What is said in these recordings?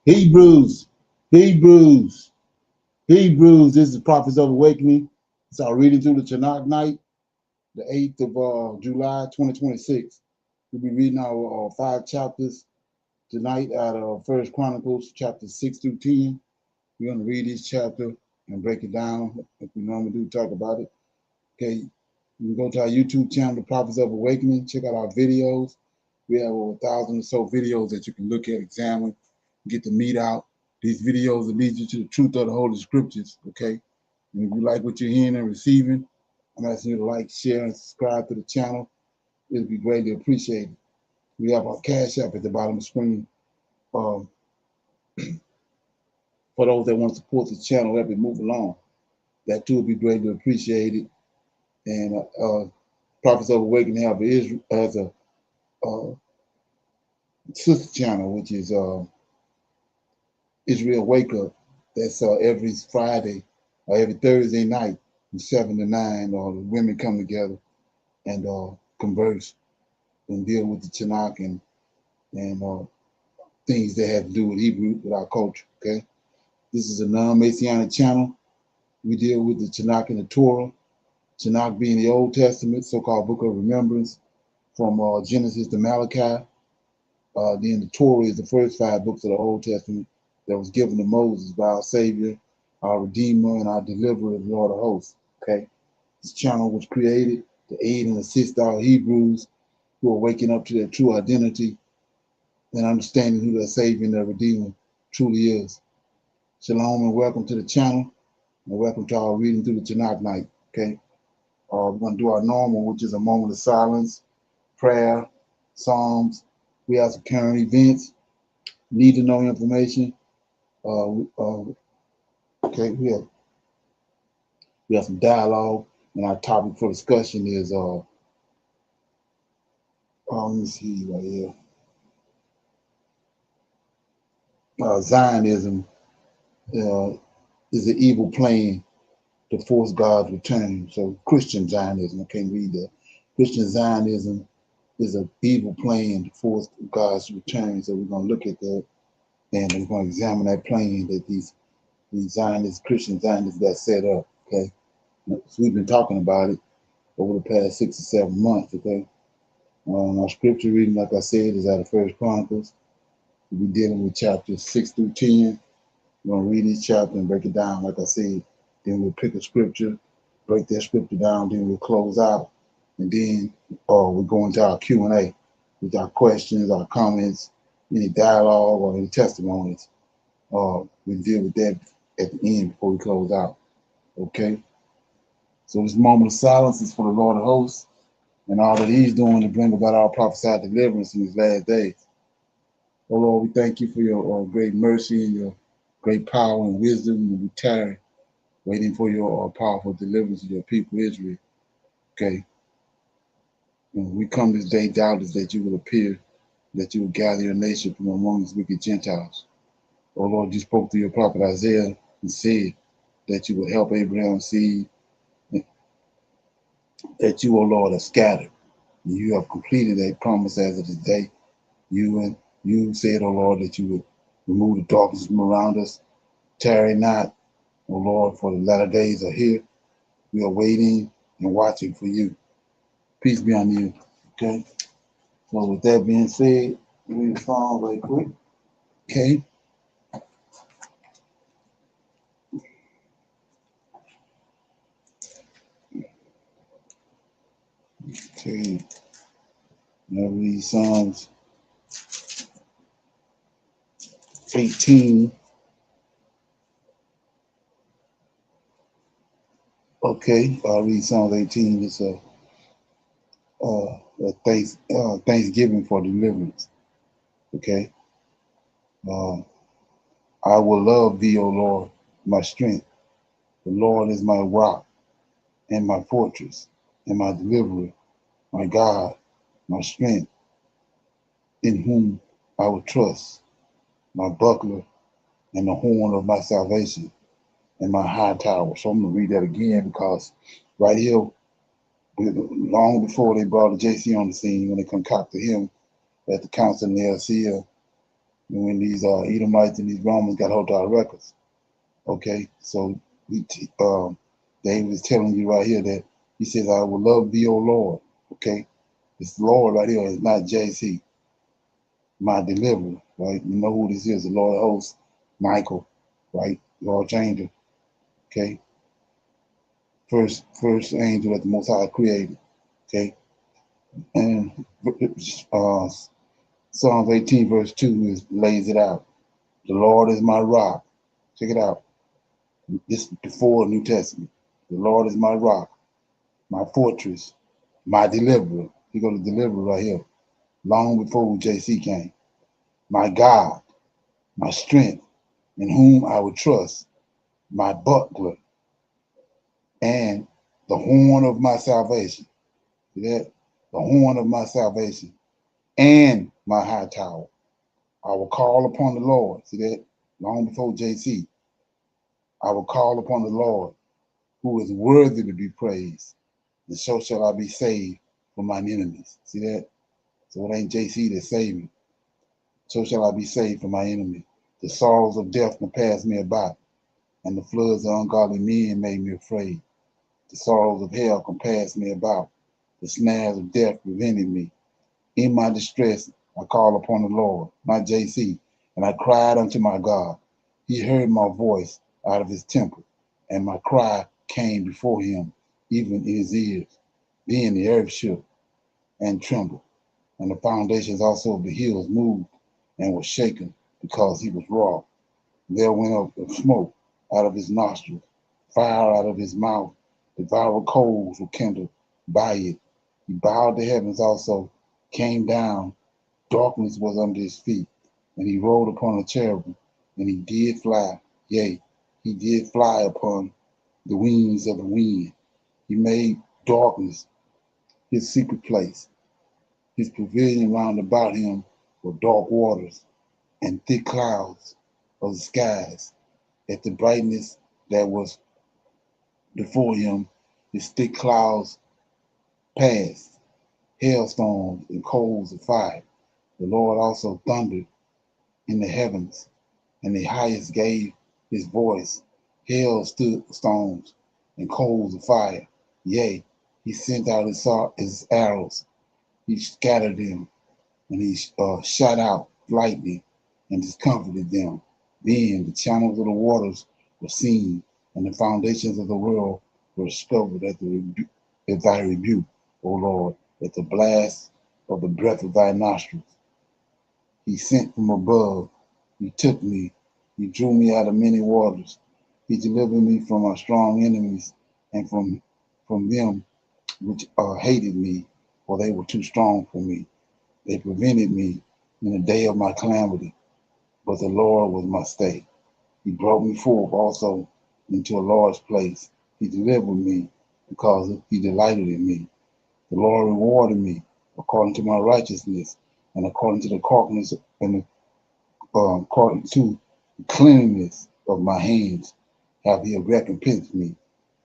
Hebrews, Hebrews, Hebrews. This is Prophets of Awakening. It's our reading through the Tanak night, the 8th of July, 2026. We'll be reading our 5 chapters tonight out of First Chronicles, chapters 6 through 10. We're going to read each chapter and break it down like we normally do, talk about it. Okay, you can go to our YouTube channel, The Prophets of Awakening, check out our videos. We have over 1,000 or so videos that you can look at, examine, get the meat out. These videos will lead you to the truth of the Holy Scriptures, okay? And if you like what you're hearing and receiving, I'm asking you to like, share, and subscribe to the channel. It'll be greatly appreciated. We have our Cash App at the bottom of the screen. For those that want to support the channel, help it move along. That too will be greatly appreciated. And Prophets of Awakening have Israel as a sister channel, which is Israel Wake Up. That's every Friday or every Thursday night from 7 to 9. The women come together and converse and deal with the Tanak and things that have to do with Hebrew, with our culture. Okay, this is a non-Messianic channel. We deal with the Tanak and the Torah. Tanak being the Old Testament, so-called Book of Remembrance, from Genesis to Malachi. Then the Torah is the first 5 books of the Old Testament that was given to Moses by our Savior, our Redeemer, and our Deliverer, the Lord of Hosts. Okay, this channel was created to aid and assist our Hebrews who are waking up to their true identity and understanding who their Savior and their Redeemer truly is. Shalom and welcome to the channel, and welcome to our reading through the Tanakh night. Okay, we're going to do our normal, which is a moment of silence, prayer, psalms. We have some current events, need to know information. Okay, we have some dialogue, and our topic for discussion is let me see right here. Zionism is an evil plan to force God's return. So Christian Zionism, I can't read that. Christian Zionism is an evil plan to force God's return. So we're going to look at that, and we're going to examine that plan that these Zionists, Christian Zionists got set up. Okay, so we've been talking about it over the past 6 or 7 months. Okay, our scripture reading, like I said, is out of First Chronicles. We'll be dealing with chapters 6 through 10. We're going to read each chapter and break it down, like I said. Then we'll pick a scripture, break that scripture down, then we'll close out. And then we'll go into our Q&A with our questions, our comments, any dialogue or any testimonies. We'll deal with that at the end before we close out. Okay? So this moment of silence is for the Lord of hosts and all that he's doing to bring about our prophesied deliverance in these last days. Oh Lord, we thank you for your great mercy and your great power and wisdom, and we tarry, waiting for your powerful deliverance of your people, Israel. Okay. And we come this day doubtless that you will appear, that you will gather your nation from among these wicked Gentiles. Oh Lord, you spoke to your prophet Isaiah and said that you would help Abraham's seed, that you, oh Lord, are scattered. And you have completed that promise as of this day. You said, oh Lord, that you would remove the darkness from around us. Tarry not, oh Lord, for the latter days are here. We are waiting and watching for you. Peace be on you. Okay. So with that being said, read the song very quick. Okay. Okay. Now read Psalms 18. Okay, I'll read Psalms 18. It's a thanksgiving for deliverance. Okay. I will love thee, O Lord, my strength. The Lord is my rock and my fortress and my deliverer, my God, my strength, in whom I will trust, my buckler and the horn of my salvation and my high tower. So I'm going to read that again because right here, long before they brought the JC on the scene, when they concocted him at the council in the LCL, when these Edomites and these Romans got hold of our records. Okay, so David is telling you right here that he says, I will love thee, O Lord. Okay, this Lord right here is not JC, my deliverer, right? You know who this is, the Lord of hosts, Michael, right? Lord Angel, okay? First angel that the Most High created, okay? And Psalms 18 verse 2 lays it out. The Lord is my rock. Check it out. This before the New Testament. The Lord is my rock, my fortress, my deliverer. He got to deliver right here. Long before JC came. My God, my strength, in whom I would trust, my buckler, and the horn of my salvation. See that? The horn of my salvation, and my high tower. I will call upon the Lord. See that? Long before JC. I will call upon the Lord, who is worthy to be praised, and so shall I be saved from mine enemies. See that? So it ain't JC that saved me. So shall I be saved from my enemy. The sorrows of death compassed me about, and the floods of ungodly men made me afraid. The sorrows of hell compassed me about. The snares of death prevented me. In my distress, I called upon the Lord, my JC, and I cried unto my God. He heard my voice out of his temple, and my cry came before him, even in his ears. Then the earth shook and trembled, and the foundations also of the hills moved and were shaken because he was wroth. There went up smoke out of his nostrils, fire out of his mouth, devoured coals were kindled by it. He bowed the heavens also, came down, darkness was under his feet, and he rode upon a cherubim, and he did fly, yea, he did fly upon the wings of the wind. He made darkness his secret place. His pavilion round about him were dark waters and thick clouds of the skies. At the brightness that was before him, his thick clouds passed, hailstones and coals of fire. The Lord also thundered in the heavens, and the highest gave his voice, hailstones and coals of fire. Yea, he sent out his arrows, he scattered them, and he shot out lightning and discomfited them. Then the channels of the waters were seen, and the foundations of the world were discovered at thy rebuke, O Lord, at the blast of the breath of thy nostrils. He sent from above, he took me, he drew me out of many waters. He delivered me from my strong enemies and from them which hated me, for they were too strong for me. They prevented me in the day of my calamity, but the Lord was my stay. He brought me forth also into a large place. He delivered me because he delighted in me. The Lord rewarded me according to my righteousness and according to the carefulness and according to the cleanliness of my hands have he recompensed me.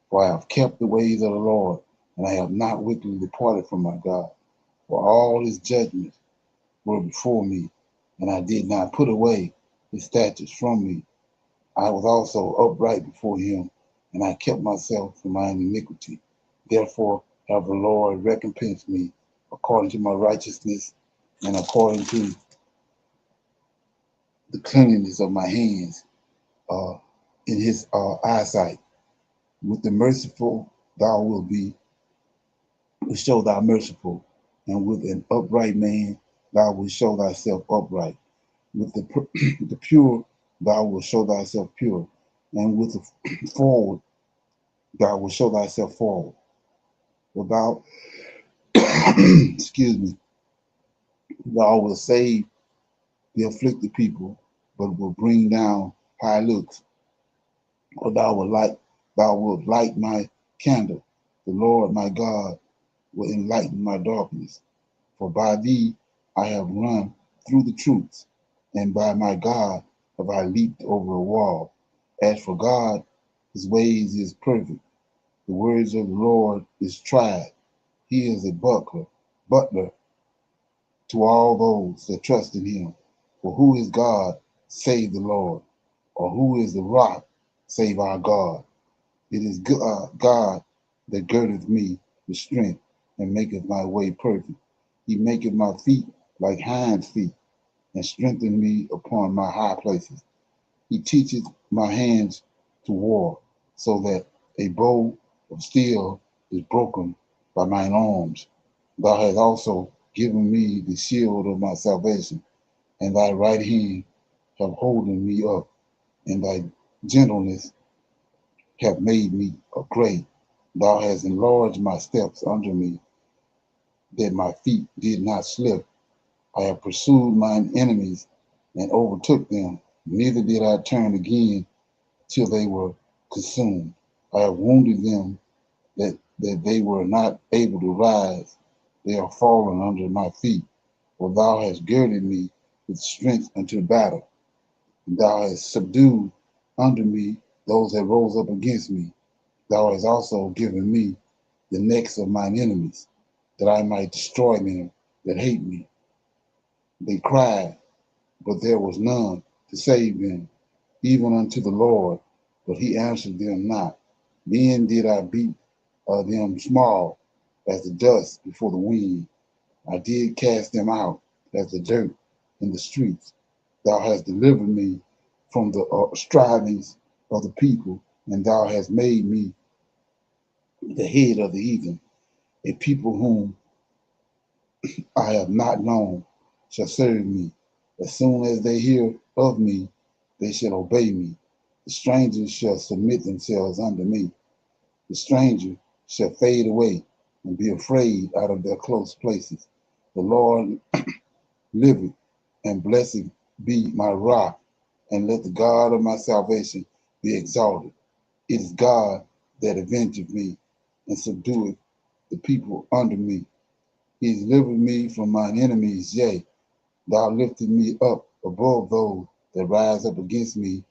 For I have kept the ways of the Lord, and I have not wickedly departed from my God. For all his judgments were before me, and I did not put away his statutes from me. I was also upright before him, and I kept myself from mine iniquity. Therefore have the Lord recompensed me according to my righteousness and according to the cleanliness of my hands uh, in his eyesight. With the merciful thou wilt be, will show thou merciful, and with an upright man thou wilt show thyself upright. With the pure thou wilt show thyself pure, and with the forward thou wilt show thyself forward. Without, excuse me, thou wilt save the afflicted people, but will bring down high looks. Or thou wilt light my candle. The Lord my God will enlighten my darkness. For by thee I have run through the troops, and by my God have I leaped over a wall. As for God, his ways is perfect. The words of the Lord is tried. He is a butler to all those that trust in him. For who is God save the Lord? Or who is the rock save our God? It is God that girdeth me with strength and maketh my way perfect. He maketh my feet like hinds' feet and strengtheneth me upon my high places. He teacheth my hands to war, so that a bow of steel is broken by mine arms. Thou hast also given me the shield of my salvation, and thy right hand have holden me up, and thy gentleness have made me great. Thou hast enlarged my steps under me, that my feet did not slip. I have pursued mine enemies and overtook them, neither did I turn again till they were consumed. I have wounded them that they were not able to rise. They are fallen under my feet. For thou hast girded me with strength unto battle. And thou hast subdued under me those that rose up against me. Thou hast also given me the necks of mine enemies, that I might destroy them that hate me. They cried, but there was none to save them, even unto the Lord, but he answered them not. Then did I beat them small as the dust before the wind. I did cast them out as the dirt in the streets. Thou hast delivered me from the strivings of the people, and thou hast made me the head of the heathen. A people whom I have not known shall serve me. As soon as they hear of me, they shall obey me. The strangers shall submit themselves unto me. The stranger shall fade away and be afraid out of their close places. The Lord liveth, and blessed be my rock, and let the God of my salvation be exalted. It is God that avengeth me and subdueth the people under me. He has delivered me from mine enemies, yea, thou lifted me up above those that rise up against me.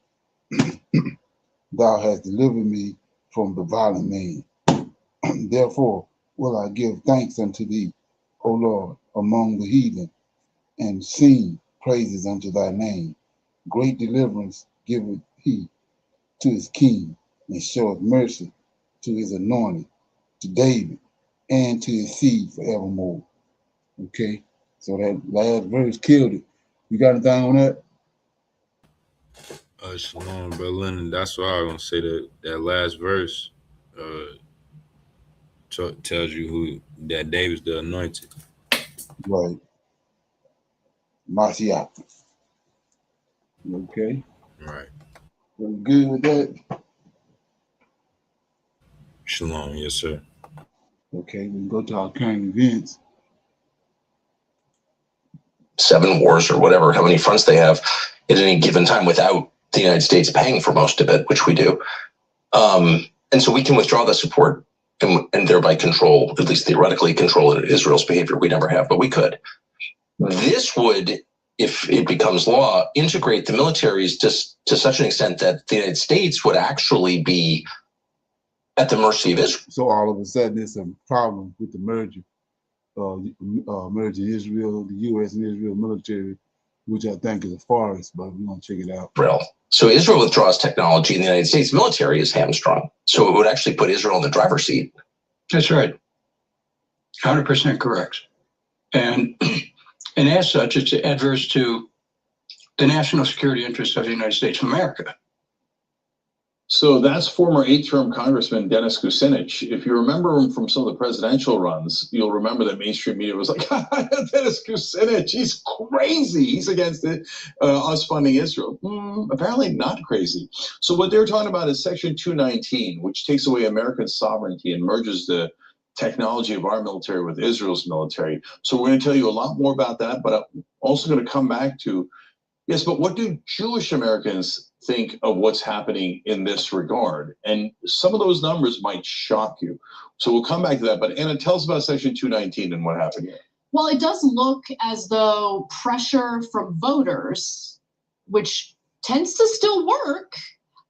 Thou hast delivered me from the violent man. Therefore will I give thanks unto thee, O Lord, among the heathen, and sing praises unto thy name. Great deliverance giveth he to his king, and showeth mercy to his anointed, to David, and to his seed forevermore. Okay, so that last verse killed it. You got anything on that? Shalom, Berlin, and that's why I'm gonna say that last verse uh tells you who that David's the anointed. Right. Mashiach. Okay. Right. We're good with that. Shalom, yes, sir. Okay, we can go to our current events. 7 wars or whatever, how many fronts they have at any given time without the United States paying for most of it, which we do. And so we can withdraw the support and thereby control, at least theoretically, control Israel's behavior. We never have, but we could. This would, if it becomes law, integrate the militaries to such an extent that the United States would actually be at the mercy of Israel. So all of a sudden, there's some problem with the merger. Merging Israel, the U.S. and Israel military, which I think is a farce, but we're going to check it out. Israel. So Israel withdraws technology, and the United States military is hamstrung. So it would actually put Israel in the driver's seat. That's right. 100% correct. And as such, it's adverse to the national security interests of the United States of America. So that's former 8-term Congressman Dennis Kucinich. If you remember him from some of the presidential runs, you'll remember that mainstream media was like, Dennis Kucinich, he's crazy. He's against us funding Israel. Apparently not crazy. So what they're talking about is Section 219, which takes away American sovereignty and merges the technology of our military with Israel's military. So we're going to tell you a lot more about that, but I'm also going to come back to, yes, but what do Jewish Americans think of what's happening in this regard? And some of those numbers might shock you. So we'll come back to that. But Anna, tell us about Section 219 and what happened here. Well, it does look as though pressure from voters, which tends to still work,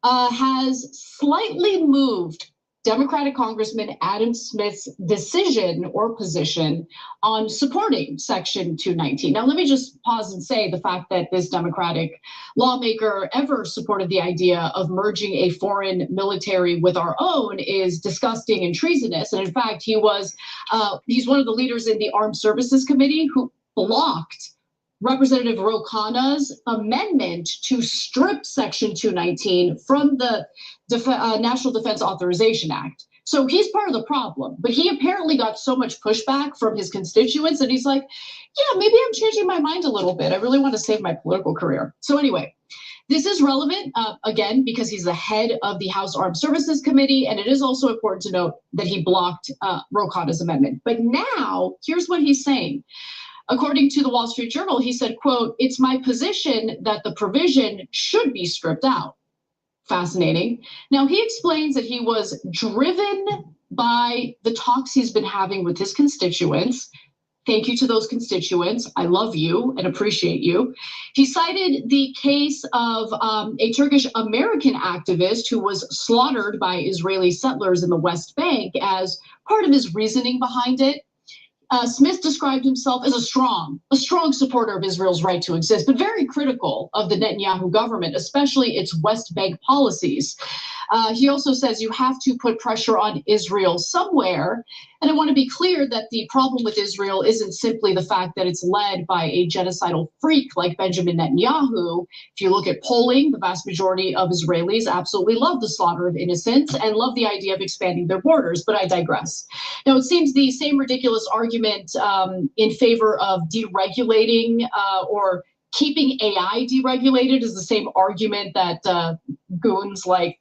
has slightly moved Democratic Congressman Adam Smith's decision or position on supporting Section 219. Now, let me just pause and say the fact that this Democratic lawmaker ever supported the idea of merging a foreign military with our own is disgusting and treasonous. And in fact, he's one of the leaders in the Armed Services Committee who blocked Representative Ro Khanna's amendment to strip Section 219 from the National Defense Authorization Act. So he's part of the problem, but he apparently got so much pushback from his constituents that he's like, yeah, maybe I'm changing my mind a little bit. I really want to save my political career. So anyway, this is relevant, again, because he's the head of the House Armed Services Committee, and it is also important to note that he blocked Ro Khanna's amendment. But now, here's what he's saying. According to the Wall Street Journal, he said, quote, "It's my position that the provision should be stripped out." Fascinating. Now, he explains that he was driven by the talks he's been having with his constituents. Thank you to those constituents. I love you and appreciate you. He cited the case of a Turkish American activist who was slaughtered by Israeli settlers in the West Bank as part of his reasoning behind it. Smith described himself as a strong supporter of Israel's right to exist, but very critical of the Netanyahu government, especially its West Bank policies. He also says you have to put pressure on Israel somewhere. And I want to be clear that the problem with Israel isn't simply the fact that it's led by a genocidal freak like Benjamin Netanyahu. If you look at polling, the vast majority of Israelis absolutely love the slaughter of innocents and love the idea of expanding their borders, but I digress. Now, it seems the same ridiculous argument in favor of deregulating or keeping AI deregulated is the same argument that goons like,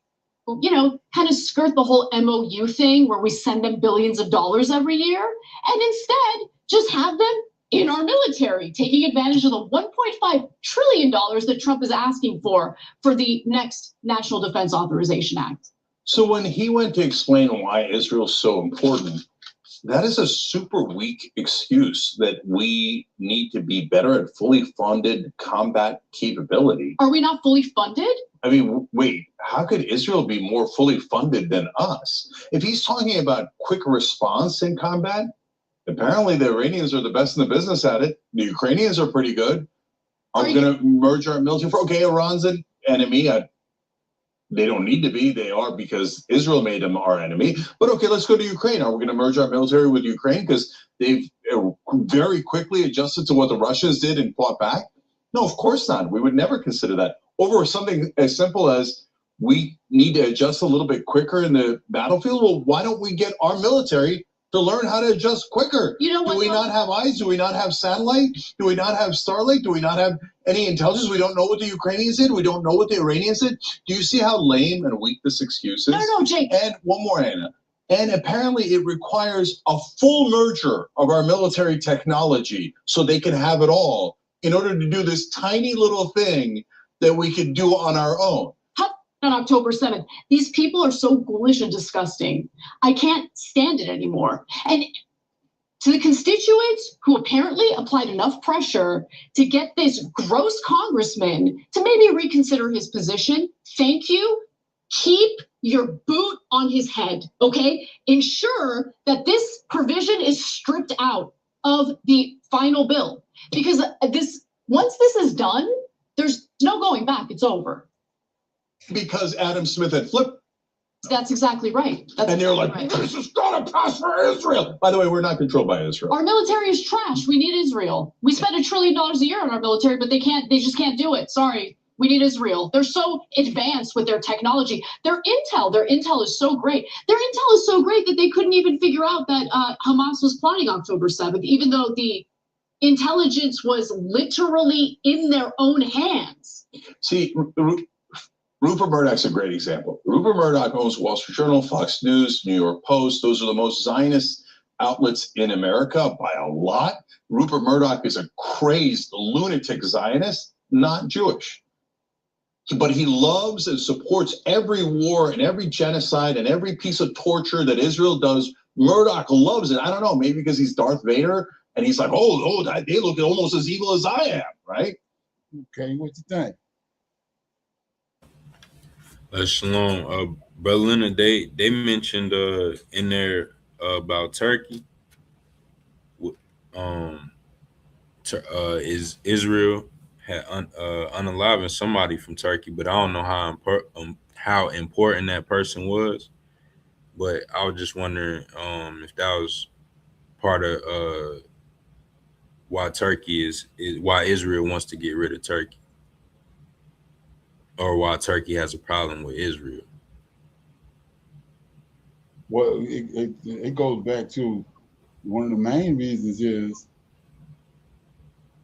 kind of skirt the whole MOU thing where we send them billions of dollars every year and instead just have them in our military, taking advantage of the $1.5 trillion that Trump is asking for the next National Defense Authorization Act. So when he went to explain why Israel's so important, that is a super weak excuse that we need to be better at fully funded combat capability. Are we not fully funded? I mean, wait, how could Israel be more fully funded than us? If he's talking about quick response in combat, apparently the Iranians are the best in the business at it. The Ukrainians are pretty good. Are we going to merge our military? Okay, Iran's an enemy. They don't need to be. They are because Israel made them our enemy. But okay, let's go to Ukraine. Are we going to merge our military with Ukraine because they've very quickly adjusted to what the Russians did and fought back? No, of course not. We would never consider that. Over something as simple as we need to adjust a little bit quicker in the battlefield. Well, why don't we get our military to learn how to adjust quicker? You know what, do we not have eyes? Do we not have satellite? Do we not have Starlink? Do we not have any intelligence? We don't know what the Ukrainians did. We don't know what the Iranians did. Do you see how lame and weak this excuse is? No, Jake. And one more, Anna. And apparently it requires a full merger of our military technology so they can have it all in order to do this tiny little thing that we could do on our own. On October 7th, these people are so ghoulish and disgusting. I can't stand it anymore. And to the constituents who apparently applied enough pressure to get this gross congressman to maybe reconsider his position, thank you. Keep your boot on his head, okay? Ensure that this provision is stripped out of the final bill, because once this is done, there's no going back. It's over. Because Adam Smith had flipped. That's exactly right. And they're like, this has got to pass for Israel. By the way, we're not controlled by Israel. Our military is trash. We need Israel. We spend $1 trillion a year on our military, but they just can't do it. Sorry. We need Israel. They're so advanced with their technology. Their intel is so great. Their intel is so great that they couldn't even figure out that Hamas was plotting October 7th, even though the intelligence was literally in their own hands. See, Rupert Murdoch's a great example. Rupert Murdoch owns Wall Street Journal, Fox News, New York Post. Those are the most Zionist outlets in America by a lot. Rupert Murdoch is a crazed lunatic Zionist, not Jewish. But he loves and supports every war and every genocide and every piece of torture that Israel does. Murdoch loves it. I don't know, maybe because he's Darth Vader and he's like, they look almost as evil as I am, right? Okay, what you think? Shalom. But Leonard, they mentioned in there about Turkey. Um, is Israel had unaliving somebody from Turkey, but I don't know how important that person was. But I was just wondering if that was part of why Turkey is why Israel wants to get rid of Turkey, or why Turkey has a problem with Israel. Well, it goes back to one of the main reasons is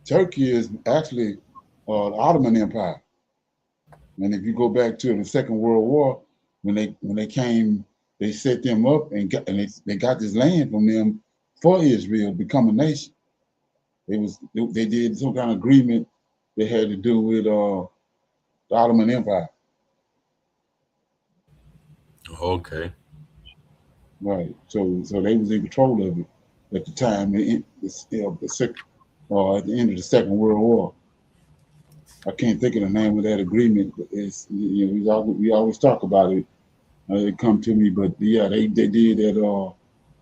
Turkey is actually the Ottoman Empire. And if you go back to the Second World War, when they came, they set them up and they got this land from them for Israel to become a nation. They did some kind of agreement that had to do with the Ottoman Empire. Okay. Right. So they was in control of it at the time. At the end of the Second World War. I can't think of the name of that agreement, but it's we always talk about it. It come to me, but yeah, they did that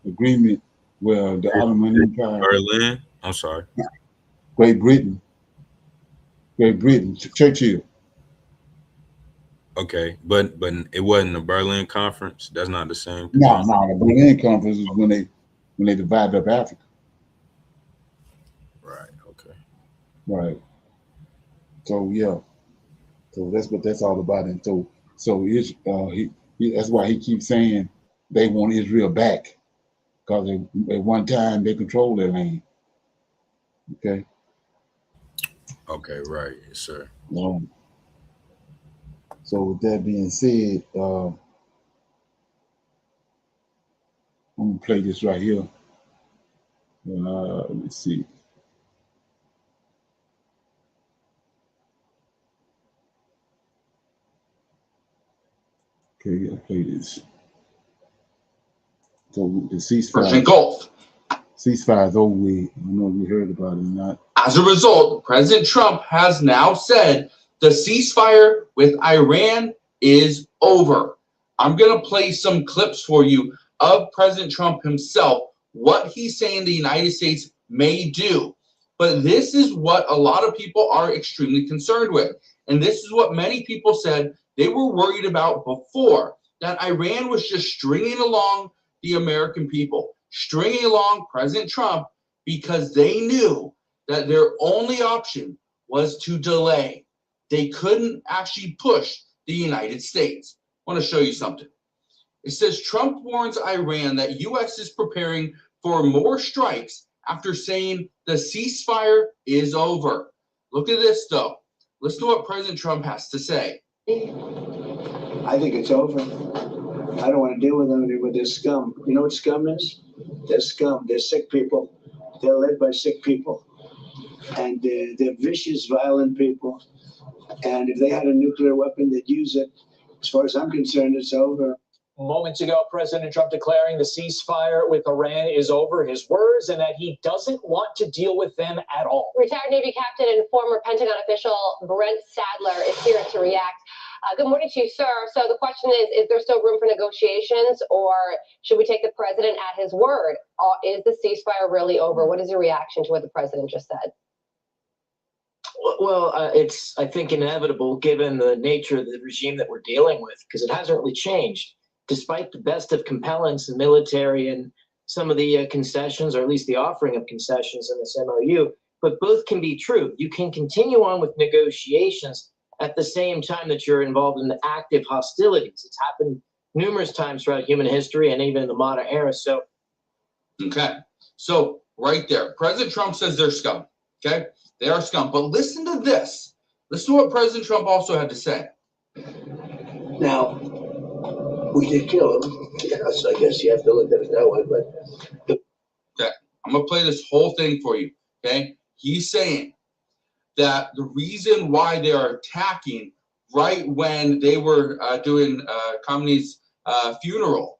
agreement where the Ottoman Empire, Berlin. I'm sorry. Great Britain, Churchill. Okay, but it wasn't the Berlin Conference. That's not the same. No, the Berlin Conference is when they divided up Africa. Right. Okay. Right. So yeah. So that's all about it. So that's why he keeps saying they want Israel back because at one time they controlled their land. Okay. Okay. Right. Yes, sir. So with that being said, I'm gonna play this right here. Let me see. Okay, I'll play this. So the ceasefire. Gulf. Ceasefire is over with. I don't know if you heard about it or not. As a result, President Trump has now said the ceasefire with Iran is over. I'm going to play some clips for you of President Trump himself, what he's saying the United States may do. But this is what a lot of people are extremely concerned with. And this is what many people said they were worried about before, that Iran was just stringing along the American people, stringing along President Trump because they knew that their only option was to delay. They couldn't actually push the United States. I want to show you something. It says Trump warns Iran that U.S. is preparing for more strikes after saying the ceasefire is over. Look at this, though. Listen to what President Trump has to say. I think it's over. I don't want to deal with them with this scum. You know what scum is? They're scum. They're sick people. They're led by sick people. And they're vicious, violent people. And if they had a nuclear weapon, they'd use it. As far as I'm concerned, it's over. Moments ago, President Trump declaring the ceasefire with Iran is over, his words, and that he doesn't want to deal with them at all. Retired Navy captain and former Pentagon official Brent Sadler is here to react. Good morning to you, sir. So the question is there still room for negotiations, or should we take the president at his word? Is the ceasefire really over? What is your reaction to what the president just said? Well, it's, I think, inevitable given the nature of the regime that we're dealing with, because it hasn't really changed. Despite the best of compellence and military and some of the concessions, or at least the offering of concessions in this MOU, but both can be true. You can continue on with negotiations at the same time that you're involved in the active hostilities. It's happened numerous times throughout human history and even in the modern era. So, okay. So right there, President Trump says they're scum. Okay. They are scum. But listen to this. Listen to what President Trump also had to say. Now, we did kill him. Yes, I guess you have to look at it that way. But okay, I'm gonna play this whole thing for you. Okay, he's saying that the reason why they are attacking right when they were doing Khamenei's funeral,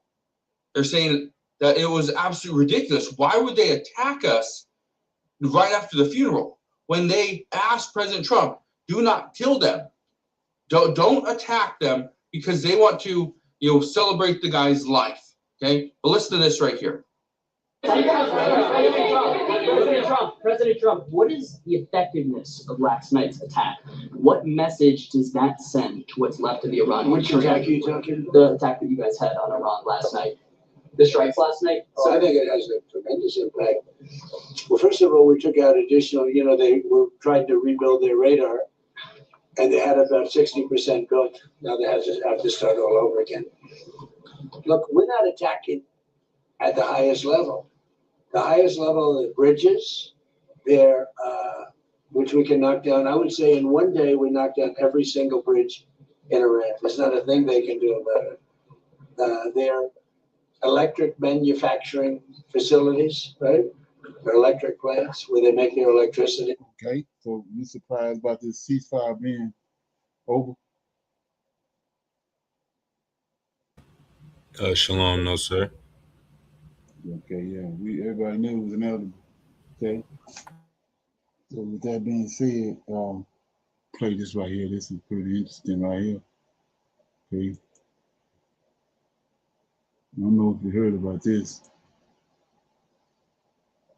they're saying that it was absolutely ridiculous. Why would they attack us right after the funeral when they asked President Trump, "Do not kill them. Don't attack them," because they want to, You'll celebrate the guy's life. Okay, but listen to this right here. President Trump, what is the effectiveness of last night's attack? What message does that send to what's left of the Iranian? Which attack are you talking? The attack that you guys had on Iran last night. The strikes last night? So I think it has a tremendous impact. Well, first of all, we took out additional, they were trying to rebuild their radar, and they had about 60% built. Now they have to start all over again. Look, we're not attacking at the highest level. The highest level of the bridges, which we can knock down. I would say in one day we knocked down every single bridge in Iran. There's not a thing they can do about it. Their electric manufacturing facilities, right? Their electric plants where they make their electricity. Okay, so you surprised about this ceasefire being over? Shalom, no sir. Okay, yeah, everybody knew it was inevitable. Okay. So with that being said, play this right here. This is pretty interesting right here. Okay. I don't know if you heard about this.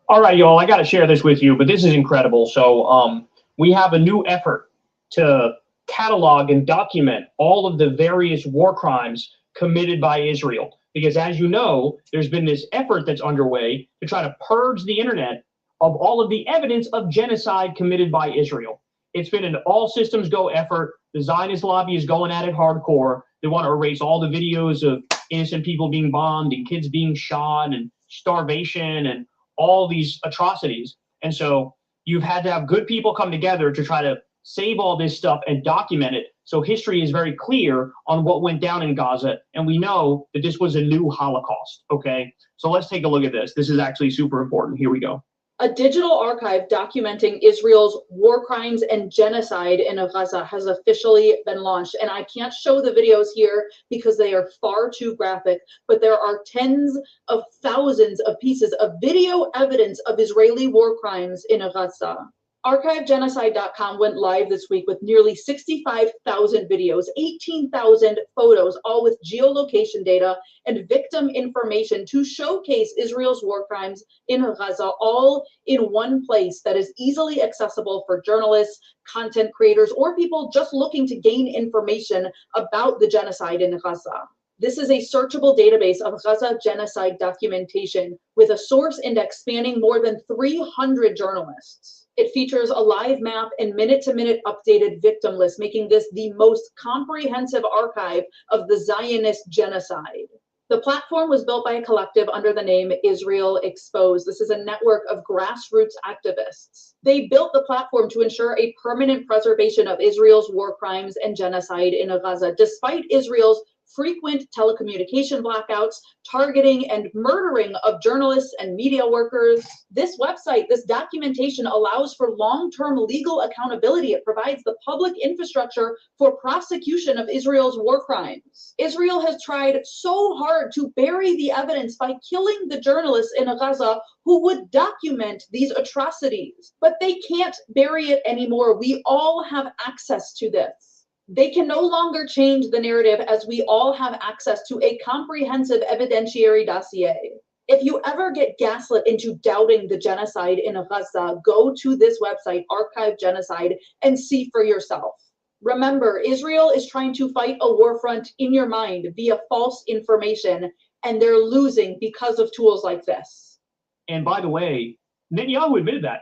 All right, y'all, I got to share this with you, but this is incredible. So we have a new effort to catalog and document all of the various war crimes committed by Israel. Because as you know, there's been this effort that's underway to try to purge the internet of all of the evidence of genocide committed by Israel. It's been an all systems go effort. The Zionist lobby is going at it hardcore. They want to erase all the videos of innocent people being bombed and kids being shot and starvation and all these atrocities. And so you've had to have good people come together to try to save all this stuff and document it. So history is very clear on what went down in Gaza. And we know that this was a new Holocaust. Okay, so let's take a look at this. This is actually super important. Here we go. A digital archive documenting Israel's war crimes and genocide in Gaza has officially been launched. And I can't show the videos here because they are far too graphic, but there are tens of thousands of pieces of video evidence of Israeli war crimes in Gaza. ArchiveGenocide.com went live this week with nearly 65,000 videos, 18,000 photos, all with geolocation data and victim information to showcase Israel's war crimes in Gaza, all in one place that is easily accessible for journalists, content creators, or people just looking to gain information about the genocide in Gaza. This is a searchable database of Gaza genocide documentation with a source index spanning more than 300 journalists. It features a live map and minute-to-minute updated victim list, making this the most comprehensive archive of the Zionist genocide. The platform was built by a collective under the name Israel Exposed. This is a network of grassroots activists. They built the platform to ensure a permanent preservation of Israel's war crimes and genocide in Gaza, despite Israel's frequent telecommunication blackouts, targeting and murdering of journalists and media workers. This website, this documentation allows for long-term legal accountability. It provides the public infrastructure for prosecution of Israel's war crimes. Israel has tried so hard to bury the evidence by killing the journalists in Gaza who would document these atrocities, but they can't bury it anymore. We all have access to this. They can no longer change the narrative as we all have access to a comprehensive evidentiary dossier. If you ever get gaslit into doubting the genocide in Gaza, go to this website, Archive Genocide, and see for yourself. Remember, Israel is trying to fight a war front in your mind via false information, and they're losing because of tools like this. And by the way, Netanyahu admitted that.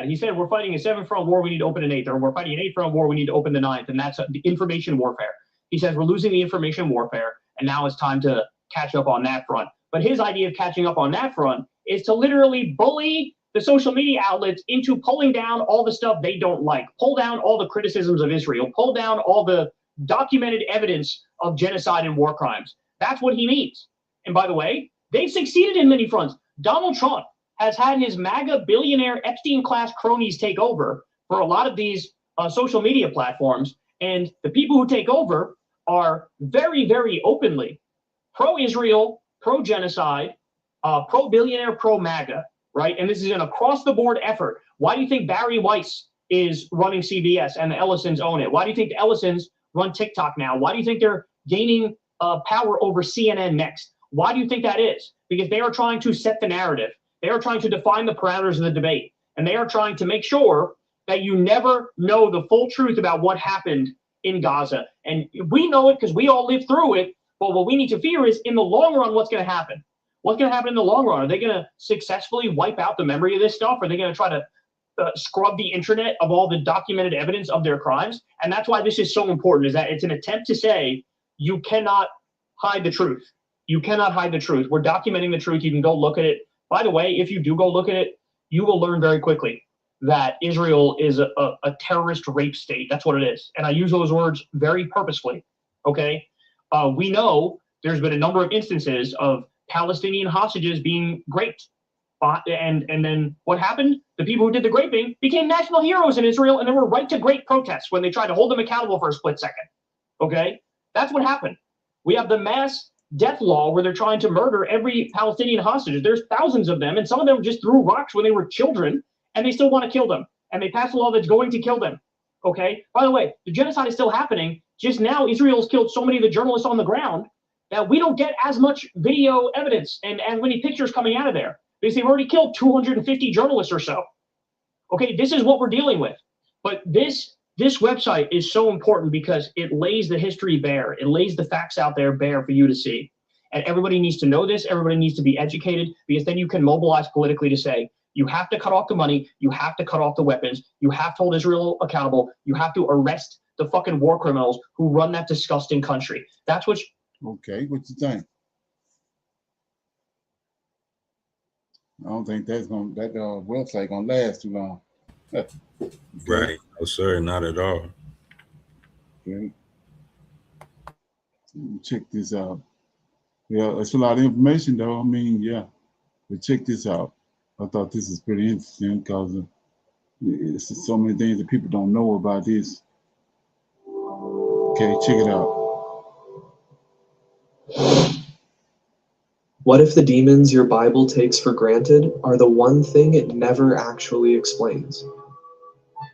He said, we're fighting a 7-front war, we need to open an 8th, or we're fighting an 8-front war, we need to open the 9th, and that's the information warfare. He says we're losing the information warfare, and now it's time to catch up on that front. But his idea of catching up on that front is to literally bully the social media outlets into pulling down all the stuff they don't like, pull down all the criticisms of Israel, pull down all the documented evidence of genocide and war crimes. That's what he means. And by the way, they've succeeded in many fronts. Donald Trump has had his MAGA billionaire Epstein-class cronies take over for a lot of these social media platforms. And the people who take over are very, very openly pro-Israel, pro-genocide, pro-billionaire, pro-MAGA, right? And this is an across-the-board effort. Why do you think Barry Weiss is running CBS and the Ellisons own it? Why do you think the Ellisons run TikTok now? Why do you think they're gaining power over CNN next. Why do you think that is? Because they are trying to set the narrative. They are trying to define the parameters of the debate. And they are trying to make sure that you never know the full truth about what happened in Gaza. And we know it because we all lived through it. But what we need to fear is, in the long run, what's going to happen? What's going to happen in the long run? Are they going to successfully wipe out the memory of this stuff? Are they going to try to scrub the internet of all the documented evidence of their crimes? And that's why this is so important, is that it's an attempt to say you cannot hide the truth. You cannot hide the truth. We're documenting the truth. You can go look at it. By the way, if you do go look at it, you will learn very quickly that Israel is a terrorist rape state. That's what it is. And I use those words very purposefully, okay? We know there's been a number of instances of Palestinian hostages being raped. And then what happened? The people who did the raping became national heroes in Israel, and there were right to great protests when they tried to hold them accountable for a split second, okay? That's what happened. We have the mass death law where they're trying to murder every Palestinian hostage. There's thousands of them, and some of them just threw rocks when they were children, and they still want to kill them. And they passed a law that's going to kill them, okay? By the way, the genocide is still happening. Just now, Israel's killed so many of the journalists on the ground that we don't get as much video evidence and as many pictures coming out of there, because they've already killed 250 journalists or so. Okay, this is what we're dealing with. But this website is so important because it lays the history bare. It lays the facts out there bare for you to see. And everybody needs to know this. Everybody needs to be educated, because then you can mobilize politically to say, you have to cut off the money. You have to cut off the weapons. You have to hold Israel accountable. You have to arrest the fucking war criminals who run that disgusting country. That's what. Okay, what you think? I don't think that website gonna last too long. Right. No, sir, not at all. Okay. Check this out. Yeah, it's a lot of information though. I mean, yeah. But check this out. I thought this is pretty interesting because it's so many things that people don't know about this. Okay, check it out. What if the demons your Bible takes for granted are the one thing it never actually explains?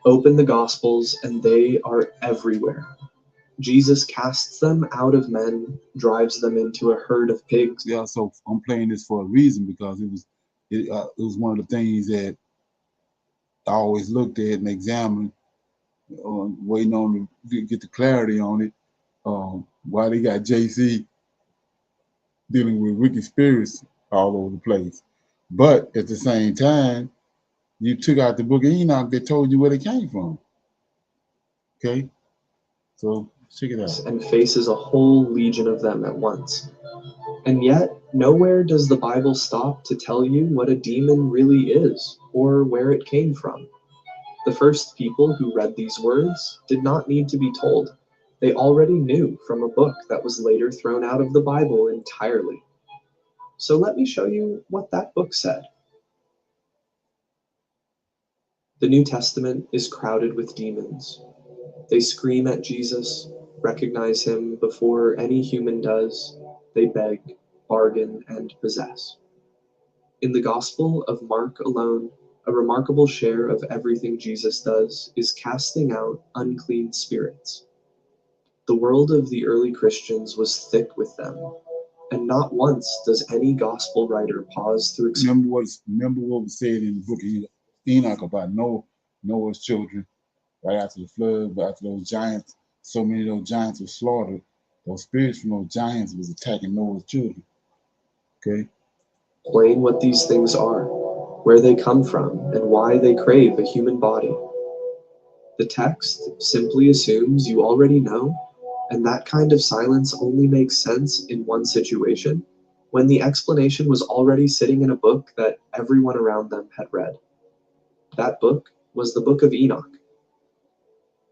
Open the Gospels and they are everywhere. Jesus casts them out of men, drives them into a herd of pigs. Yeah, so I'm playing this for a reason, because it was one of the things that I always looked at and examined, waiting on to get the clarity on it. Why they got JC dealing with wicked spirits all over the place. But at the same time, you took out the book of Enoch that told you where they came from. Okay? So check it out. And faces a whole legion of them at once. And yet, nowhere does the Bible stop to tell you what a demon really is or where it came from. The first people who read these words did not need to be told. They already knew from a book that was later thrown out of the Bible entirely. So let me show you what that book said. The New Testament is crowded with demons. They scream at Jesus, recognize him before any human does. They beg, bargain, and possess. In the Gospel of Mark alone, a remarkable share of everything Jesus does is casting out unclean spirits. The world of the early Christians was thick with them, and not once does any gospel writer pause to explain. Remember what was said in the book of Enoch about Noah's children, right after the flood, but after those giants, so many of those giants were slaughtered. Those spirits from those giants was attacking Noah's children. Okay? Explain what these things are, where they come from, and why they crave a human body. The text simply assumes you already know, and that kind of silence only makes sense in one situation, when the explanation was already sitting in a book that everyone around them had read. That book was the book of Enoch.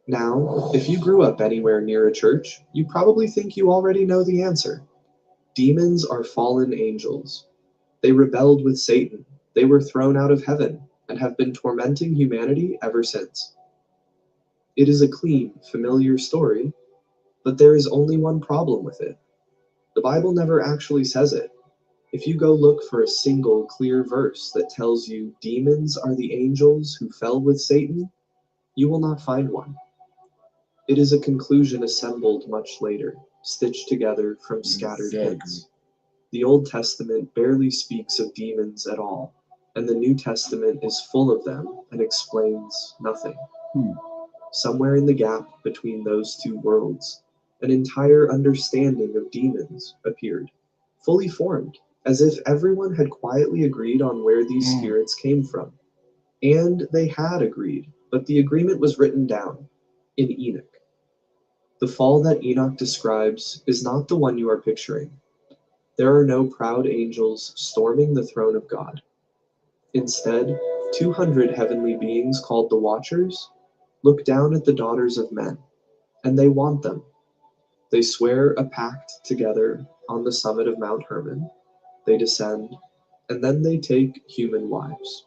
Now, if you grew up anywhere near a church, you probably think you already know the answer. Demons are fallen angels. They rebelled with Satan. They were thrown out of heaven and have been tormenting humanity ever since. It is a clean, familiar story, but there is only one problem with it. The Bible never actually says it. If you go look for a single clear verse that tells you demons are the angels who fell with Satan, you will not find one. It is a conclusion assembled much later stitched together from scattered Exactly. hints. The Old Testament barely speaks of demons at all, and the New Testament is full of them and explains nothing. Somewhere in the gap between those two worlds, an entire understanding of demons appeared, fully formed, as if everyone had quietly agreed on where these spirits came from. And they had agreed, but the agreement was written down in Enoch. The fall that Enoch describes is not the one you are picturing. There are no proud angels storming the throne of God. Instead, 200 heavenly beings called the Watchers look down at the daughters of men, and they want them. They swear a pact together on the summit of Mount Hermon. They descend, and then they take human wives.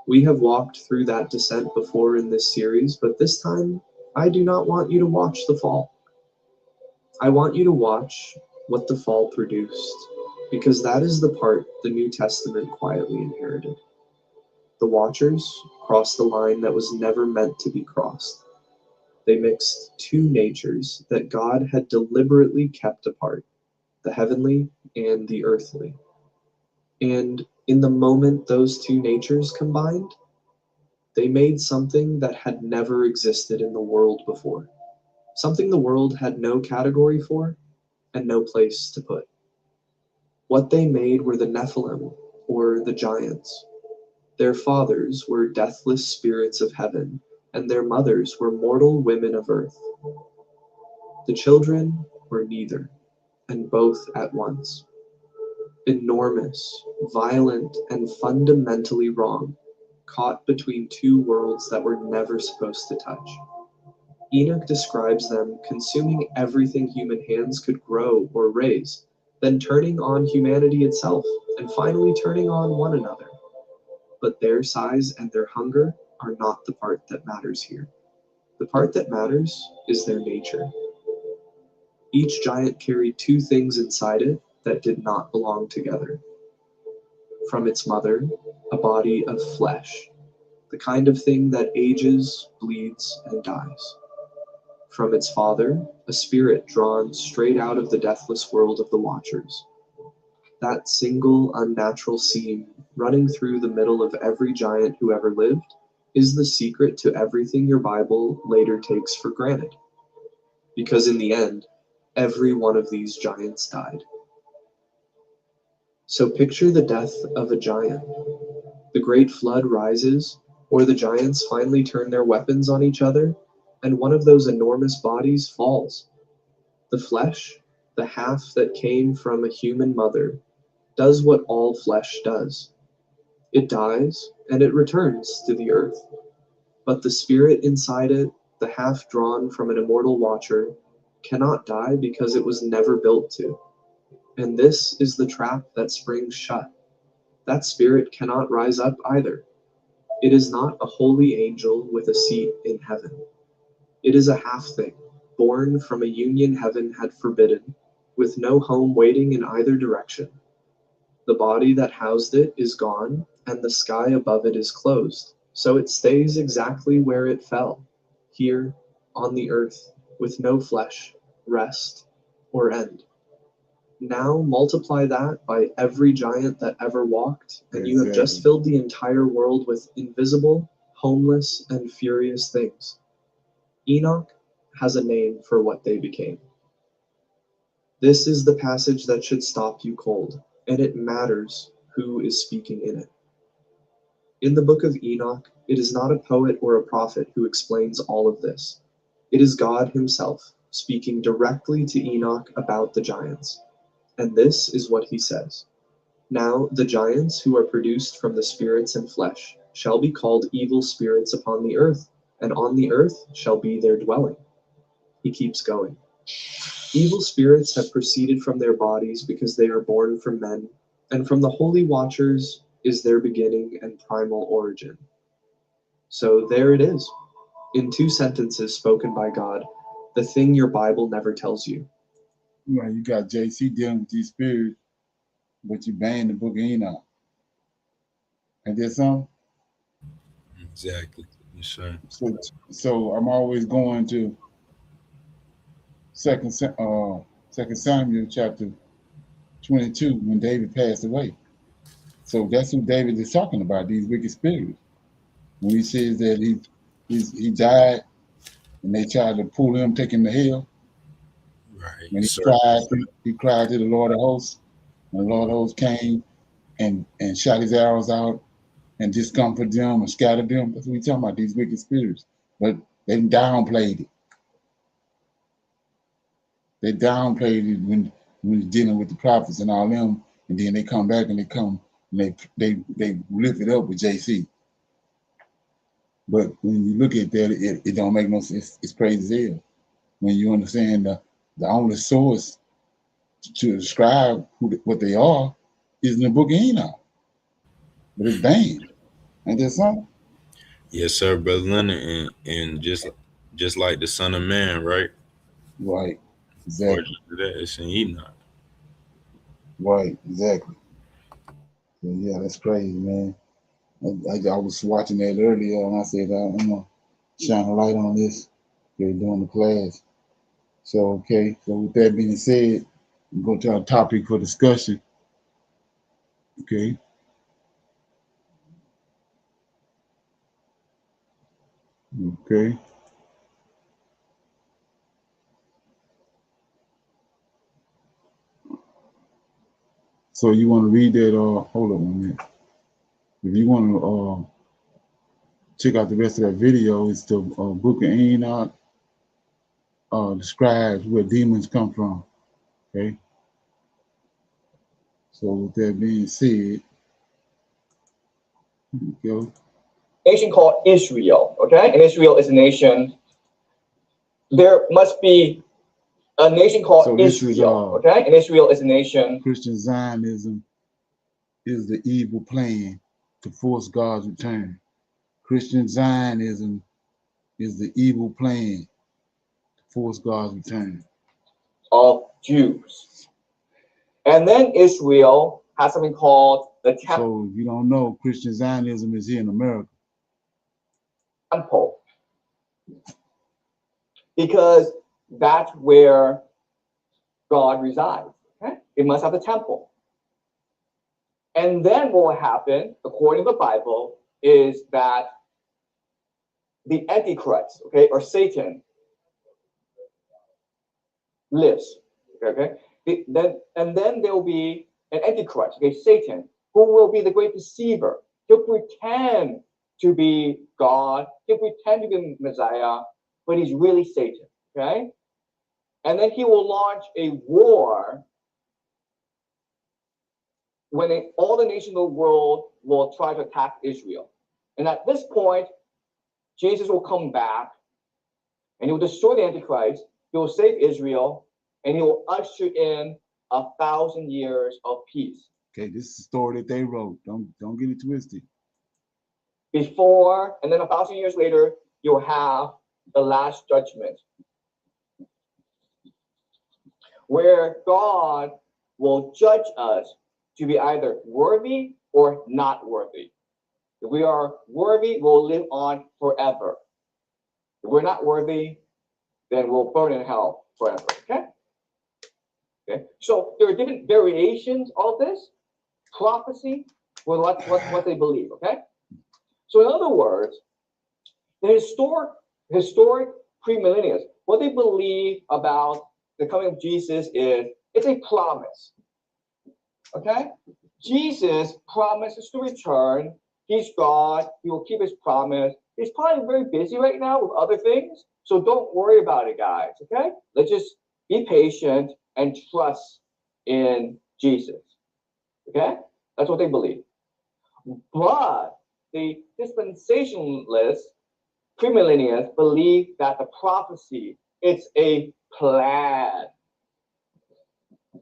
We have walked through that descent before in this series, but this time I do not want you to watch the fall. I want you to watch what the fall produced, because that is the part the New Testament quietly inherited. The Watchers crossed the line that was never meant to be crossed. They mixed two natures that God had deliberately kept apart, the heavenly and the earthly. And in the moment those two natures combined, they made something that had never existed in the world before, something the world had no category for and no place to put. What they made were the Nephilim, or the giants. Their fathers were deathless spirits of heaven, and their mothers were mortal women of earth. The children were neither, and both at once. Enormous, violent, and fundamentally wrong, caught between two worlds that were never supposed to touch. Enoch describes them consuming everything human hands could grow or raise, then turning on humanity itself, and finally turning on one another. But their size and their hunger are not the part that matters here. The part that matters is their nature. Each giant carried two things inside it that did not belong together. From its mother, a body of flesh, the kind of thing that ages, bleeds, and dies. From its father, a spirit drawn straight out of the deathless world of the Watchers. That single unnatural seam running through the middle of every giant who ever lived is the secret to everything your Bible later takes for granted. Because in the end, every one of these giants died. So picture the death of a giant. The great flood rises, or the giants finally turn their weapons on each other, and one of those enormous bodies falls. The flesh, the half that came from a human mother, does what all flesh does. It dies, and it returns to the earth. But the spirit inside it, the half drawn from an immortal Watcher, cannot die because it was never built to. And this is the trap that springs shut. That spirit cannot rise up either. It is not a holy angel with a seat in heaven. It is a half thing, born from a union heaven had forbidden, with no home waiting in either direction. The body that housed it is gone, and the sky above it is closed, so it stays exactly where it fell, here on the earth, with no flesh, rest, or end. Now multiply that by every giant that ever walked, and you have just filled the entire world with invisible, homeless, and furious things. Enoch has a name for what they became. This is the passage that should stop you cold, and it matters who is speaking in it. In the book of Enoch, it is not a poet or a prophet who explains all of this. It is God himself speaking directly to Enoch about the giants. And this is what he says. Now the giants who are produced from the spirits and flesh shall be called evil spirits upon the earth, and on the earth shall be their dwelling. He keeps going. Evil spirits have proceeded from their bodies because they are born from men, and from the holy Watchers is their beginning and primal origin. So there it is, in two sentences spoken by God, the thing your Bible never tells you. Well, you got JC dealing with these spirits, but you banned the book of Enoch. And there's some. Exactly. Yes, sir. So I'm always going to 2 Samuel chapter 22 when David passed away. So that's who David is talking about, these wicked spirits. When he says that he died and they tried to pull him, take him to hell. Right. When Sir. he cried to the Lord of hosts, and the Lord of hosts came and shot his arrows out and discomforted them and scattered them. That's what he's talking about, these wicked spirits. But they downplayed it. They downplayed it when he's dealing with the prophets and all them, and then they come back and they lift it up with JC. But when you look at that, it don't make no sense. It's crazy as hell. When you understand the only source to describe what they are is in the book of Enoch. But it's banned. Ain't that something? Yes, sir, Brother Leonard, and just like the Son of Man, right? Right. Or Exactly. that it's in Enoch. Right. Exactly. So, yeah, that's crazy, man. I was watching that earlier, and I said, I'm going to shine a light on this. They're doing the class. So, okay. So, with that being said, we'll go to our topic for discussion. Okay. Okay. So, you want to read that? Hold on a minute. If you want to check out the rest of that video, it's the book of Enoch describes where demons come from. Okay. So, with that being said, here we go. Nation called Israel, okay? And Israel is a nation. There must be a nation called Israel, okay? And Israel is a nation. Christian Zionism is the evil plan to force God's return. Christian Zionism is the evil plan to force God's return. Of Jews. And then Israel has something called the temple. So if you don't know, Christian Zionism is here in America. Temple. Because that's where God resides. Okay? It must have a temple. And then what will happen, according to the Bible, is that the Antichrist, okay, or Satan lives. Okay? And then there will be an Antichrist, okay, Satan, who will be the great deceiver. He'll pretend to be God, he'll pretend to be Messiah, but he's really Satan, okay? And then he will launch a war when all the nations of the world will try to attack Israel. And at this point, Jesus will come back and he will destroy the Antichrist, he will save Israel, and he will usher in 1,000 years of peace. Okay, this is the story that they wrote. Don't get it twisted. Before, and then 1,000 years later, you'll have the last judgment, where God will judge us to be either worthy or not worthy. If we are worthy, we'll live on forever. If we're not worthy, then we'll burn in hell forever. Okay? Okay. So there are different variations of this prophecy with what they believe. Okay. So in other words, the historic premillennialists, what they believe about the coming of Jesus is it's a promise. Okay? Jesus promises to return. He's God. He will keep his promise. He's probably very busy right now with other things. So don't worry about it, guys. Okay? Let's just be patient and trust in Jesus. Okay? That's what they believe. But the dispensationalists, premillennialists, believe that the prophecy, it's a plan.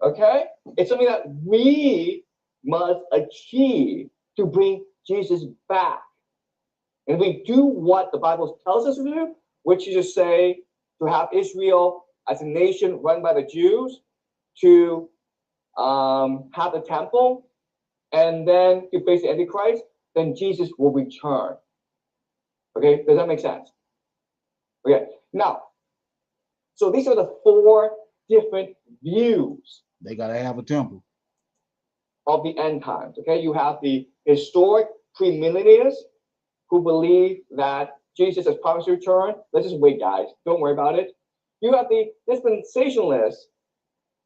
Okay? It's something that we must achieve to bring Jesus back. And we do what the Bible tells us to do, which is to say, to have Israel as a nation run by the Jews, to have the temple, and then to face the Antichrist, then Jesus will return. Okay, does that make sense? Okay, now, so these are the four different views They gotta have a temple. of the end times. Okay, you have the historic premillennialists who believe that Jesus has promised to return. Let's just wait, guys. Don't worry about it. You have the dispensationalists,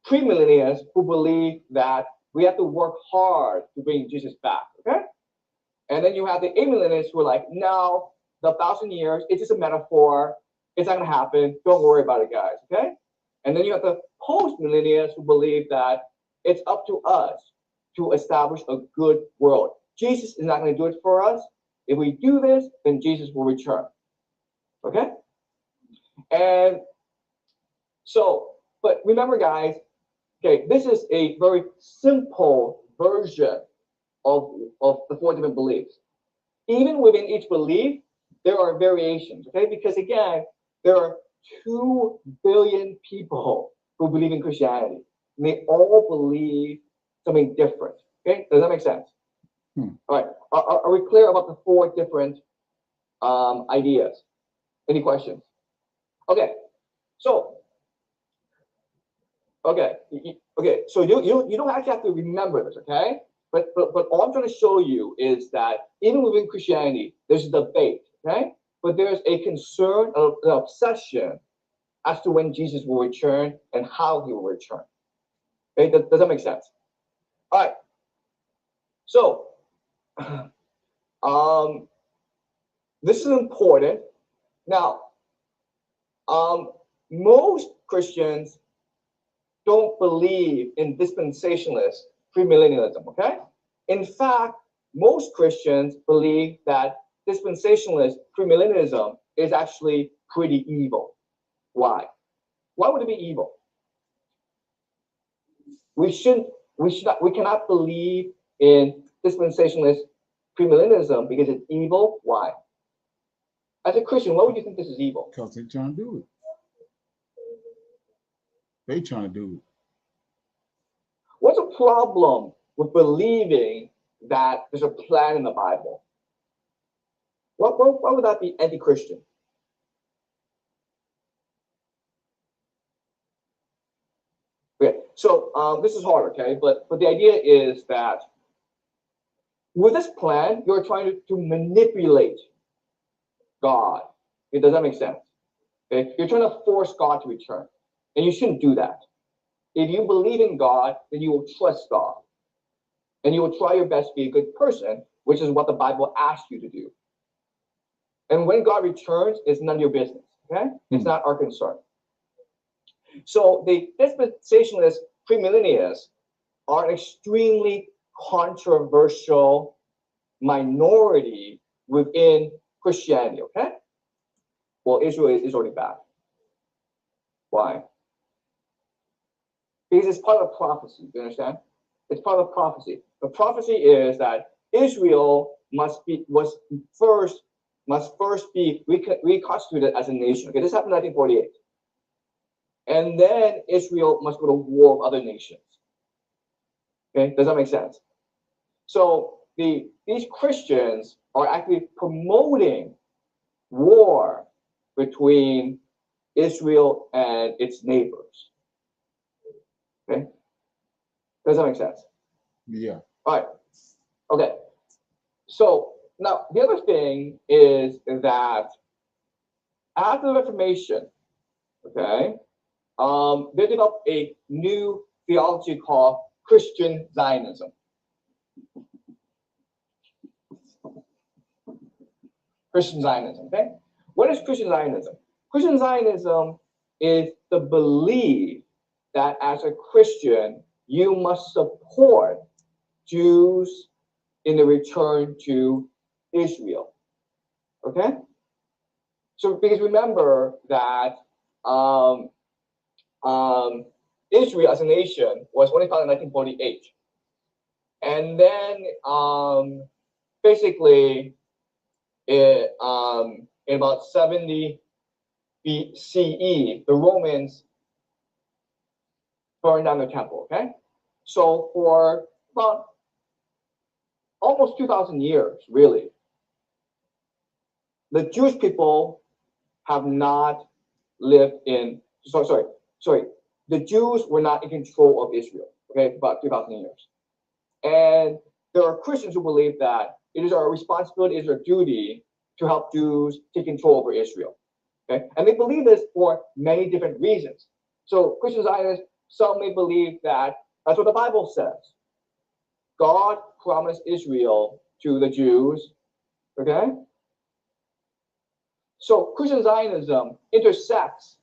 premillennialists, who believe that we have to work hard to bring Jesus back. Okay, and then you have the amillennialists who are like, no, the 1,000 years, it's just a metaphor. It's not gonna happen. Don't worry about it, guys. Okay, and then you have the post-millennialists who believe that it's up to us to establish a good world. Jesus is not going to do it for us. If we do this, then Jesus will return. Okay? And so, but remember, guys, okay, this is a very simple version of the 4 different beliefs. Even within each belief, there are variations, okay? Because again, there are 2 billion people who believe in Christianity. And they all believe something different. Okay, does that make sense? All right. Are we clear about the 4 different ideas? Any questions? Okay. So, okay. So you don't actually have to remember this, okay? But all I'm trying to show you is that even within Christianity, there's a debate, okay? But there's a concern, an obsession as to when Jesus will return and how he will return. Okay, does that make sense? All right. So, this is important. Now, most Christians don't believe in dispensationalist premillennialism, okay? In fact, most Christians believe that dispensationalist premillennialism is actually pretty evil. Why? Why would it be evil? We cannot believe in dispensationalist premillennialism because it's evil. Why? As a Christian, why would you think this is evil? Because they're trying to do it. They trying to do it. What's a problem with believing that there's a plan in the Bible? Why would that be anti-Christian? Okay, so this is hard, okay? But the idea is that with this plan, you're trying to manipulate God. Okay, does that make sense? Okay? You're trying to force God to return. And you shouldn't do that. If you believe in God, then you will trust God. And you will try your best to be a good person, which is what the Bible asks you to do. And when God returns, it's none of your business. Okay? It's not our concern. So the dispensationalist premillennialists are an extremely controversial minority within Christianity, okay? Well, Israel is already back. Why? Because it's part of the prophecy, you understand? It's part of the prophecy. The prophecy is that Israel must first be reconstituted as a nation. Okay, this happened in 1948. And then Israel must go to war with other nations. Okay, does that make sense? So these Christians are actually promoting war between Israel and its neighbors. Okay, does that make sense? Yeah. All right. Okay. So now the other thing is that after the Reformation, okay, they developed a new theology called Christian Zionism. Christian Zionism, okay? What is Christian Zionism? Christian Zionism is the belief that as a Christian, you must support Jews in the return to Israel, okay? So because remember that Israel as a nation was only founded in 1948. And then basically in about 70 BCE, the Romans burned down the temple, okay? So for about almost 2,000 years, really, the Jewish people have not lived in, sorry, the Jews were not in control of Israel, okay, for about 2,000 years. And there are Christians who believe that it is our responsibility, it is our duty to help Jews take control over Israel. Okay? And they believe this for many different reasons. So Christian Zionists, some may believe that that's what the Bible says. God promised Israel to the Jews. Okay? So Christian Zionism intersects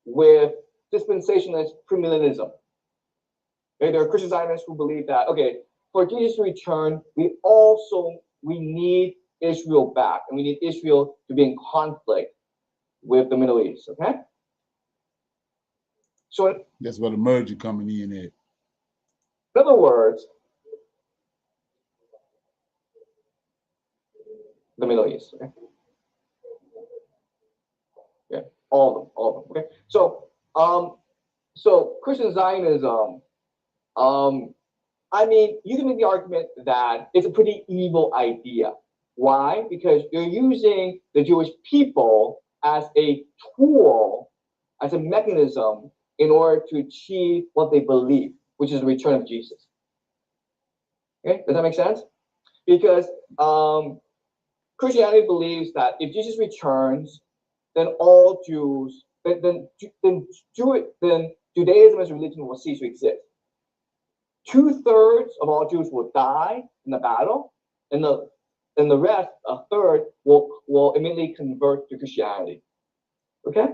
with dispensationalist premillennialism. Okay? There are Christian Zionists who believe that, okay, for Jesus to return, we need Israel back, and we need Israel to be in conflict with the Middle East. Okay? So that's where the merger coming in at. In other words, the Middle East. Okay? Yeah, all of them. Okay. So Christian Zionism, I mean, you can make the argument that it's a pretty evil idea. Why? Because you're using the Jewish people as a tool, as a mechanism in order to achieve what they believe, which is the return of Jesus. Okay, does that make sense? Because Christianity believes that if Jesus returns, then all Jews, then Judaism as a religion will cease to exist. 2/3 of all Jews will die in the battle, and the rest, a third, will immediately convert to Christianity. Okay?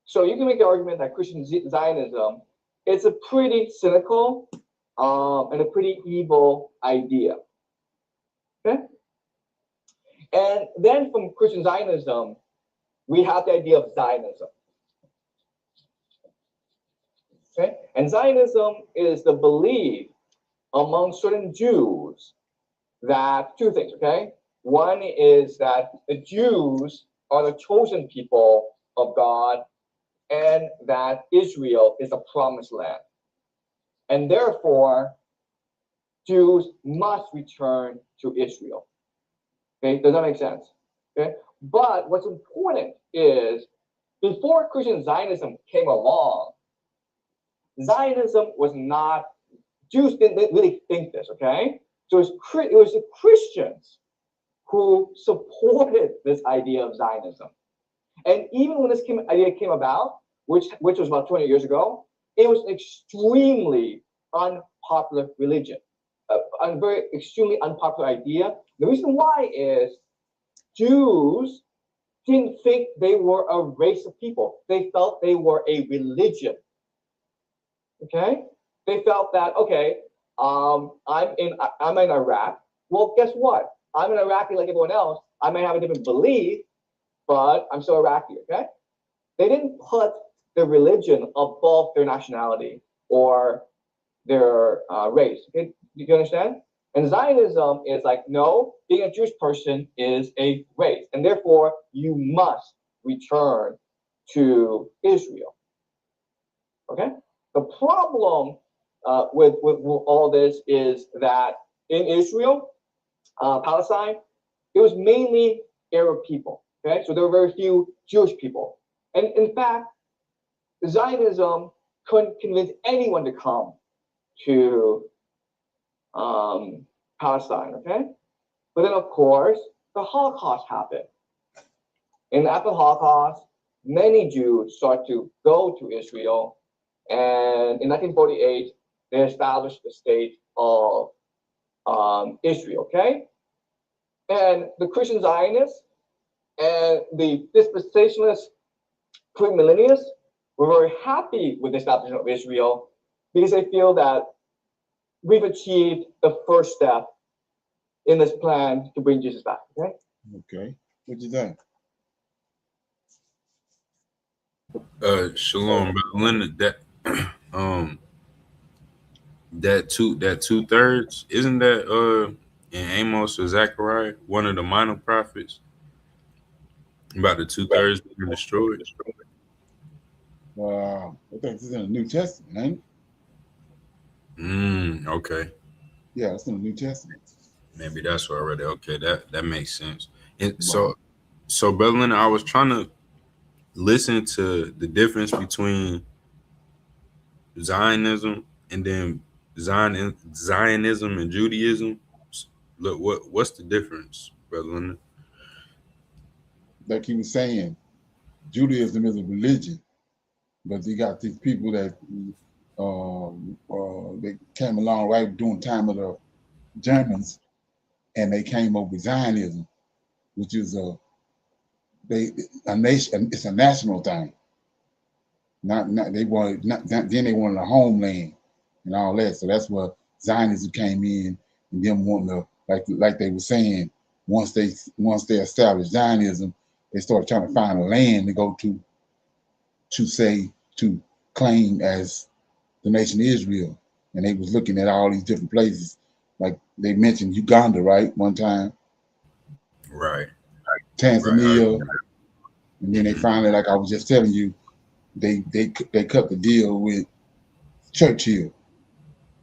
So you can make the argument that Christian Zionism is a pretty cynical and a pretty evil idea. Okay? And then from Christian Zionism, we have the idea of Zionism. Okay? And Zionism is the belief among certain Jews that two things, okay? One is that the Jews are the chosen people of God and that Israel is the promised land. And therefore, Jews must return to Israel. Okay, does that make sense? Okay, but what's important is before Christian Zionism came along, Zionism was not, Jews didn't really think this, okay? So it was the Christians who supported this idea of Zionism. And even when this idea came about, which was about 20 years ago, it was an extremely unpopular religion, a very extremely unpopular idea. The reason why is Jews didn't think they were a race of people. They felt they were a religion. Okay? They felt that, okay, I'm in Iraq. Well, guess what? I'm an Iraqi like everyone else. I may have a different belief, but I'm still Iraqi, okay? They didn't put their religion above their nationality or their race. Okay? Do you understand? And Zionism is like, no, being a Jewish person is a race, and therefore you must return to Israel. Okay? The problem with all this is that in Israel, Palestine, it was mainly Arab people. Okay, so there were very few Jewish people, and in fact, Zionism couldn't convince anyone to come to Palestine. Okay, but then of course the Holocaust happened, and after the Holocaust, many Jews started to go to Israel, and in 1948 they established the state of Israel. Okay, and the Christian Zionists and the dispensationalist premillennialists were very happy with the establishment of Israel because they feel that we've achieved the first step in this plan to bring Jesus back. Okay. Okay. What you think? Shalom, brother Linda. That 2/3, isn't that in Amos or Zechariah, one of the minor prophets, about the 2/3 being destroyed? I think this is in the New Testament, ain't it? Okay. Yeah, it's in the New Testament. Maybe that's where I read it. Okay, that makes sense. And so Brother Linda, I was trying to listen to the difference between Zionism and then Zionism and Judaism. Look, what's the difference, brother Leonard? Like he was saying, Judaism is a religion, but you got these people that they came along right during time of the Germans, and they came up with Zionism, which is a nation. It's a national thing. Not they wanted then they wanted a homeland and all that. So that's where Zionism came in, and them wanting to like they were saying, once they established Zionism, they started trying to find a land to go to claim as the nation of Israel. And they was looking at all these different places. Like they mentioned Uganda, right? One time. Right. Tanzania. Right. And then they finally, like I was just telling you, they cut the deal with Churchill.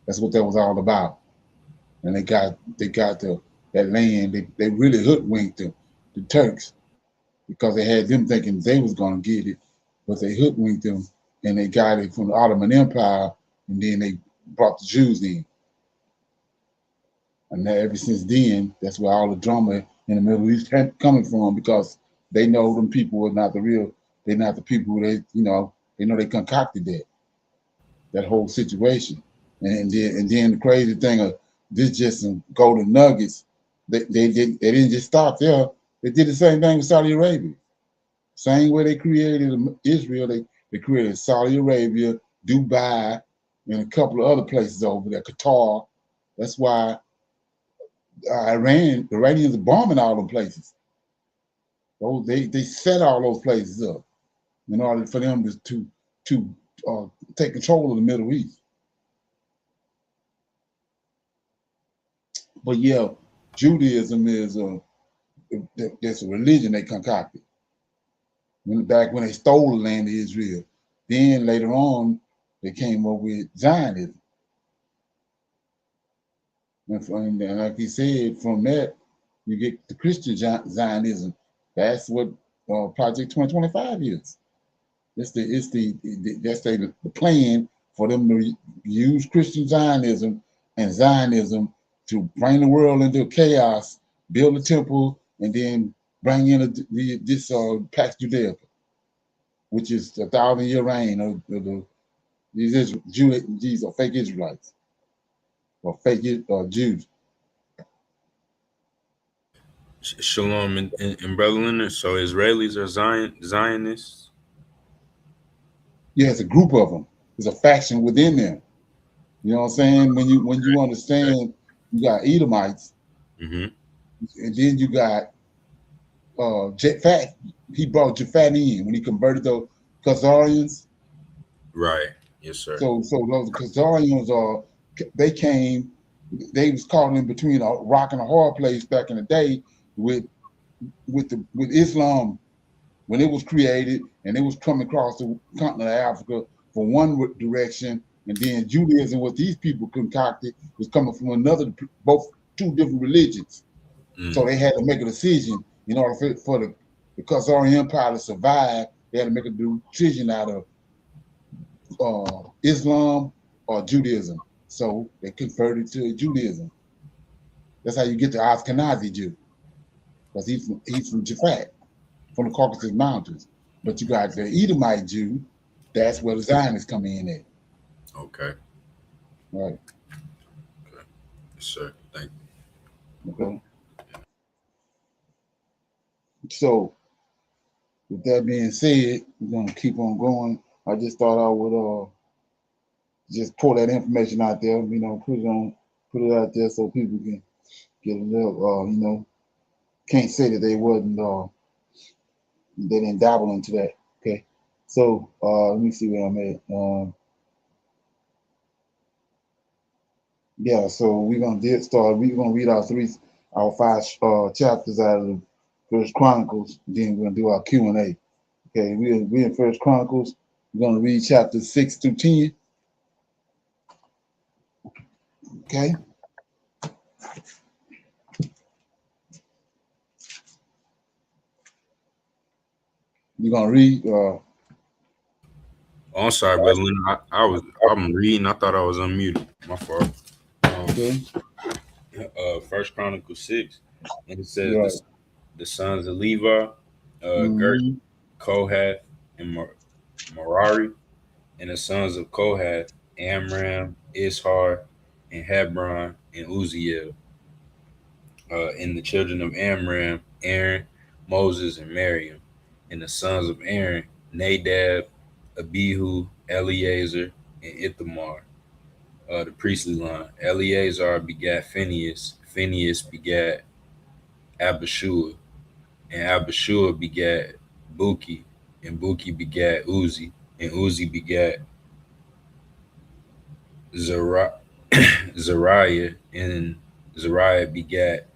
That's what that was all about. And they got that land. They really hoodwinked the Turks, because they had them thinking they was gonna get it, but they hoodwinked them, and they got it from the Ottoman Empire, and then they brought the Jews in. And ever since then, that's where all the drama in the Middle East coming from, because they know them people are not the real. They're not the people. They know they concocted that whole situation. And then the crazy thing of this, just some golden nuggets. They didn't just stop there. They did the same thing with Saudi Arabia. Same way they created Israel, they created Saudi Arabia, Dubai, and a couple of other places over there, Qatar. That's why the Iranians are bombing all them places. They set all those places up in order for them to take control of the Middle East. But yeah, Judaism is that's a religion they concocted. Back when they stole the land of Israel, then later on they came up with Zionism. And like he said, from that you get the Christian Zionism. That's what Project 2025 is. That's the plan for them to use Christian Zionism and Zionism to bring the world into chaos, build a temple, and then bring in this Pax Judaica, which is 1,000-year reign of these Jews or fake Israelites or fake Jews. Shalom and brother Leonard. So Israelis are Zionists. Yeah, it's a group of them. There's a faction within them. You know what I'm saying? When you understand, you got Edomites, and then you got Japhat. He brought Japhat in when he converted the Khazarians. Right. Yes, sir. So those Khazarians they came. They was caught in between a rock and a hard place back in the day with Islam when it was created, and it was coming across the continent of Africa from one direction, and then Judaism, what these people concocted, was coming from both two different religions. So they had to make a decision in order for the Khazarian Empire to survive. They had to make a decision out of Islam or Judaism. So they converted to Judaism. That's how you get the Ashkenazi Jew, because he's from Japhat, from the Caucasus Mountains. But you got the Edomite Jew, that's where the Zionists come in at. Okay. Right. Okay. Yes, sir. Thank you. Okay. So, with that being said, we're going to keep on going. I just thought I would just pour that information out there, put it out there so people can get a little, can't say that they wasn't, they didn't dabble into that. Okay. So, let me see where I'm at. Yeah, so we're gonna We're gonna read our 5 chapters out of the First Chronicles. Then we're gonna do our Q&A. Okay, we in First Chronicles. We're gonna read chapters 6 through 10. Okay. We're gonna read. Oh, I'm sorry, brother. I'm reading. I thought I was unmuted. My fault. Okay. First Chronicles 6, and it says Right. the sons of Levi, Gershon, Mm-hmm. Kohath, and Merari, and the sons of Kohath, Amram, Ishar, and Hebron, and Uzziel. And the children of Amram, Aaron, Moses, and Miriam. And the sons of Aaron, Nadab, Abihu, Eleazar, and Ithamar. The priestly line. Eleazar begat Phinehas, Phinehas begat Abishua, and Abishua begat Buki, and Buki begat Uzi, and Uzi begat Zariah, Zariah, and Zariah begat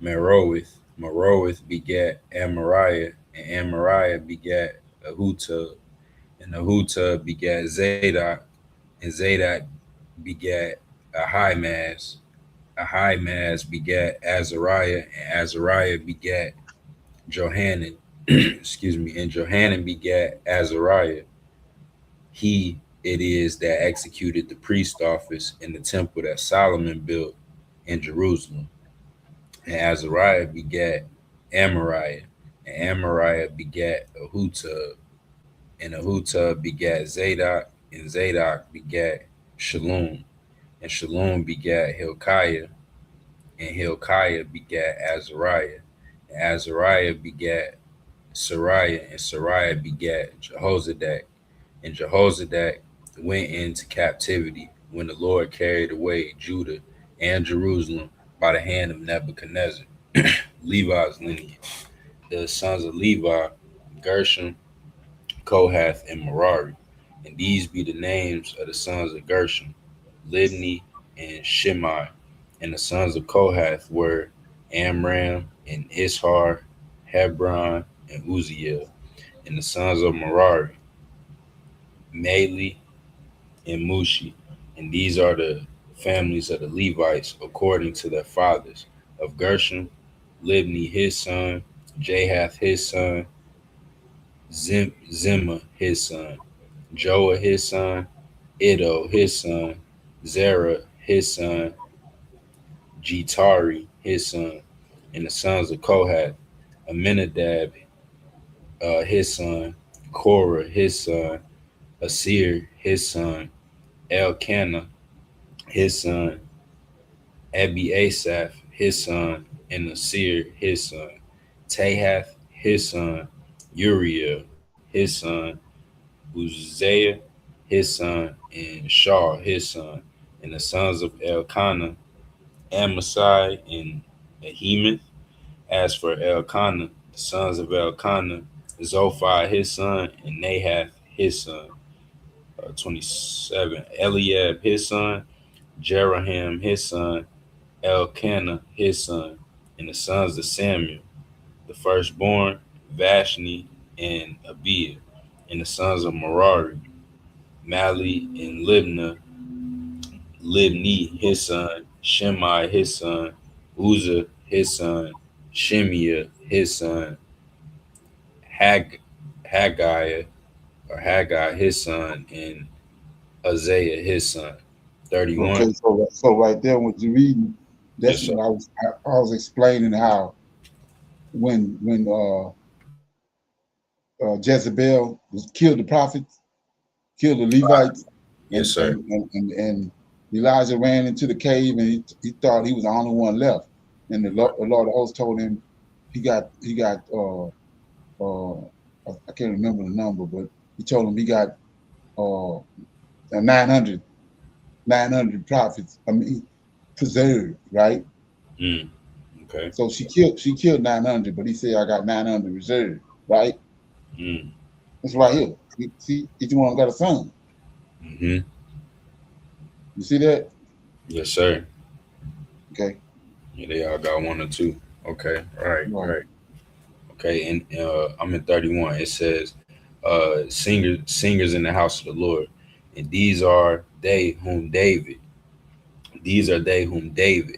Merowith, Merowith begat Amariah, and Amariah begat Ahutub, and Ahutub begat Zadok, and Zadok begat Ahimaaz, Ahimaaz begat Azariah, and Azariah begat Johanan, excuse me, and Johanan begat Azariah. He it is that executed the priest office in the temple that Solomon built in Jerusalem. And Azariah begat Amariah, and Amariah begat Ahutub, and Ahutub begat Zadok, and Zadok begat Shalom, and Shalom begat Hilkiah, and Hilkiah begat Azariah, and Azariah begat Sariah, and Sariah begat Jehozadak, and Jehozadak went into captivity when the Lord carried away Judah and Jerusalem by the hand of Nebuchadnezzar. Levi's lineage. The sons of Levi, Gershom, Kohath, and Merari. And these be the names of the sons of Gershom, Libni and Shimei. And the sons of Kohath were Amram and Ishar, Hebron, and Uzziel. And the sons of Merari, Mali and Mushi. And these are the families of the Levites according to their fathers. Of Gershom, Libni his son, Jahath his son, Zimma his son, Joah his son, Iddo his son, Zerah his son, Jitari his son, and the sons of Kohath, Aminadab his son, Korah his son, Asir his son, Elkanah his son, Abiasaph his son, and Asir his son, Tahath his son, Uriel his son, Uzziah his son, and Shaw his son, and the sons of Elkanah, Amasai and Ahimeth. As for Elkanah, the sons of Elkanah, Zophai his son, and Nahath his son. 27. Eliab his son, Jeraham his son, Elkanah his son, and the sons of Samuel, the firstborn, Vashni and Abiah, and the sons of Merari, Mali and Libni his son, Shimei his son, Uzzah his son, Shemiah his son, Haggai Haggai his son, and Isaiah his son. 31. Okay, so right there, what you're reading, Yes, that's sir. what I was explaining how when Jezebel was killed the prophets, killed the Levites, Yes, sir. and Elijah ran into the cave and he thought he was the only one left, and the Lord of hosts told him he got I can't remember the number, but he told him he got 900 prophets. I mean, preserved, right? Mm, okay. So she killed 900, but he said I got 900 reserved, right? Mm, It's right here. See, each one got a son. mm-hmm. You see that? Yes, sir. Okay. Yeah, they all got one or two. Okay. Right. Right. Right. Okay. And I'm in 31. It says, singers in the house of the Lord. And these are they whom David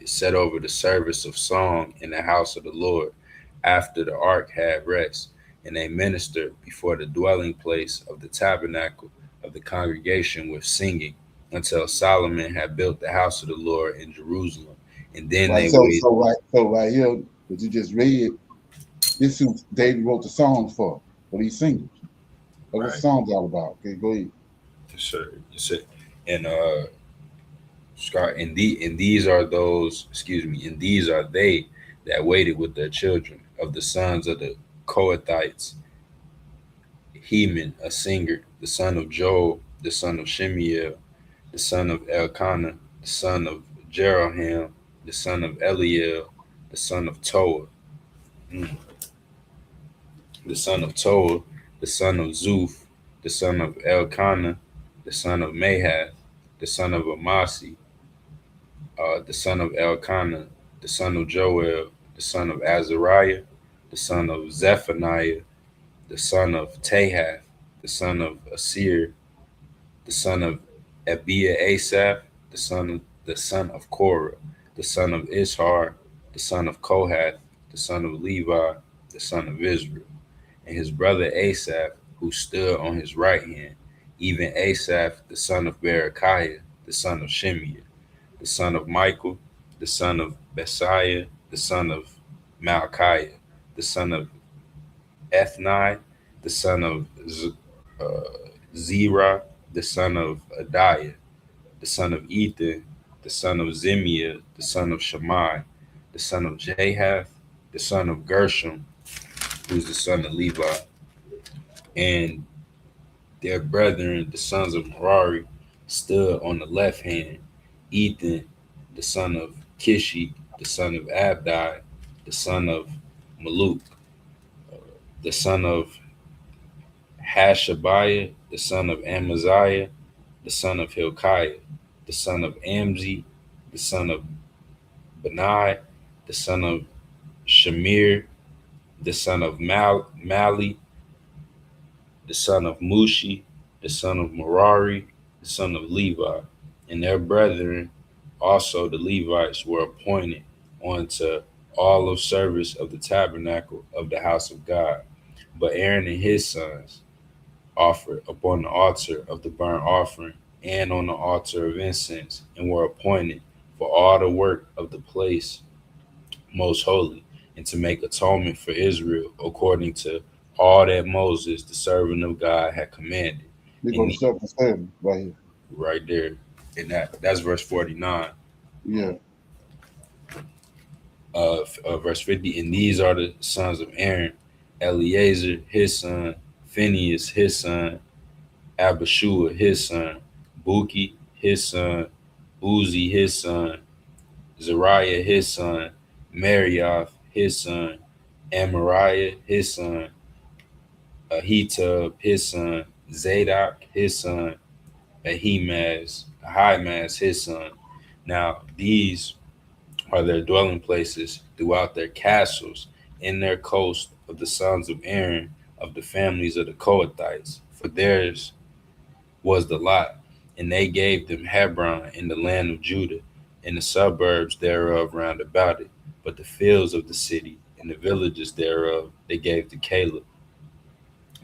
set over the service of song in the house of the Lord after the ark had rest. And they ministered before the dwelling place of the tabernacle of the congregation with singing until Solomon had built the house of the Lord in Jerusalem. And then Right. they So waited. right here, what you just read, this is who David wrote the songs for these singers. That's what the Right. song's all about. Okay, go ahead. Yes, sir. Yes, sir. And Scott, and these are those, excuse me, and these are they that waited with their children of the sons of the Kohathites, Heman, a singer, the son of Joel, the son of Shemiel, the son of Elkanah, the son of Jeroham, the son of Eliel, the son of Toa, mm, the son of Toa, the son of Zuph, the son of Elkanah, the son of Mahath, the son of Amasi, the son of Elkanah, the son of Joel, the son of Azariah, the son of Zephaniah, the son of Tahath, the son of Asir, the son of Abia Asaph, the son of Korah, the son of Ishar, the son of Kohath, the son of Levi, the son of Israel, and his brother Asaph, who stood on his right hand, even Asaph, the son of Berechiah, the son of Shemiah, the son of Michael, the son of Besiah, the son of Malchiah, the son of Ethni, the son of Zerah, the son of Adiah, the son of Ethan, the son of Zimiah, the son of Shammai, the son of Jahath, the son of Gershom, who's the son of Levi, and their brethren, the sons of Merari, stood on the left hand. Ethan, the son of Kishi, the son of Abdi, the son of Maluk, the son of Hashabiah, the son of Amaziah, the son of Hilkiah, the son of Amzi, the son of Benai, the son of Shamir, the son of Mali, the son of Mushi, the son of Merari, the son of Levi, and their brethren also the Levites were appointed unto all of service of the tabernacle of the house of God. But Aaron and his sons offered upon the altar of the burnt offering and on the altar of incense, and were appointed for all the work of the place most holy, and to make atonement for Israel according to all that Moses, the servant of God, had commanded. We go And to 7 right here. right there, and that's verse 49. Yeah. Verse 50. And these are the sons of Aaron: Eleazar, his son; Phinehas, his son; Abishua, his son; Buki, his son; Uzi, his son; Zariah, his son; Marioth, his son; Amariah, his son; Ahitub, his son; Zadok, his son; Ahimaaz, his son. Now these are their dwelling places throughout their castles in their coast of the sons of Aaron of the families of the Kohathites, for theirs was the lot, and they gave them Hebron in the land of Judah, and the suburbs thereof round about it. But the fields of the city and the villages thereof they gave to Caleb,